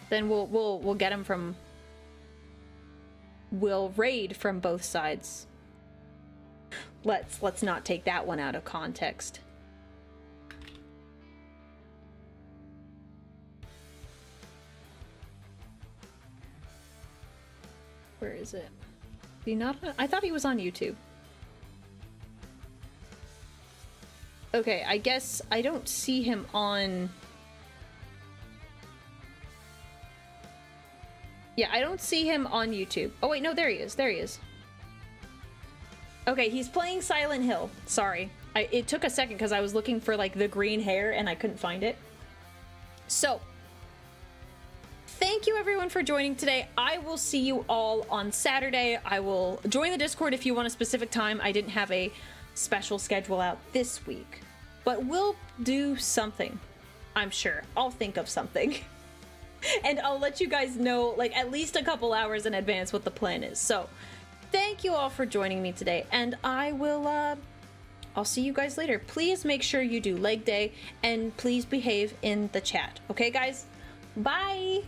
Then we'll get him from... We'll raid from both sides. Let's not take that one out of context. Where is it? Is he not? I thought he was on YouTube. Okay, I guess I don't see him on... Yeah, I don't see him on YouTube. Oh wait, no, there he is. There he is. Okay, he's playing Silent Hill. Sorry. It took a second because I was looking for like the green hair and I couldn't find it. So, thank you everyone for joining today. I will see you all on Saturday. I will join the Discord if you want a specific time. I didn't have a special schedule out this week, but we'll do something. I'm sure. I'll think of something. And I'll let you guys know like at least a couple hours in advance what the plan is. So, thank you all for joining me today, and I will I'll see you guys later. Please make sure you do leg day and please behave in the chat. Okay, guys? Bye!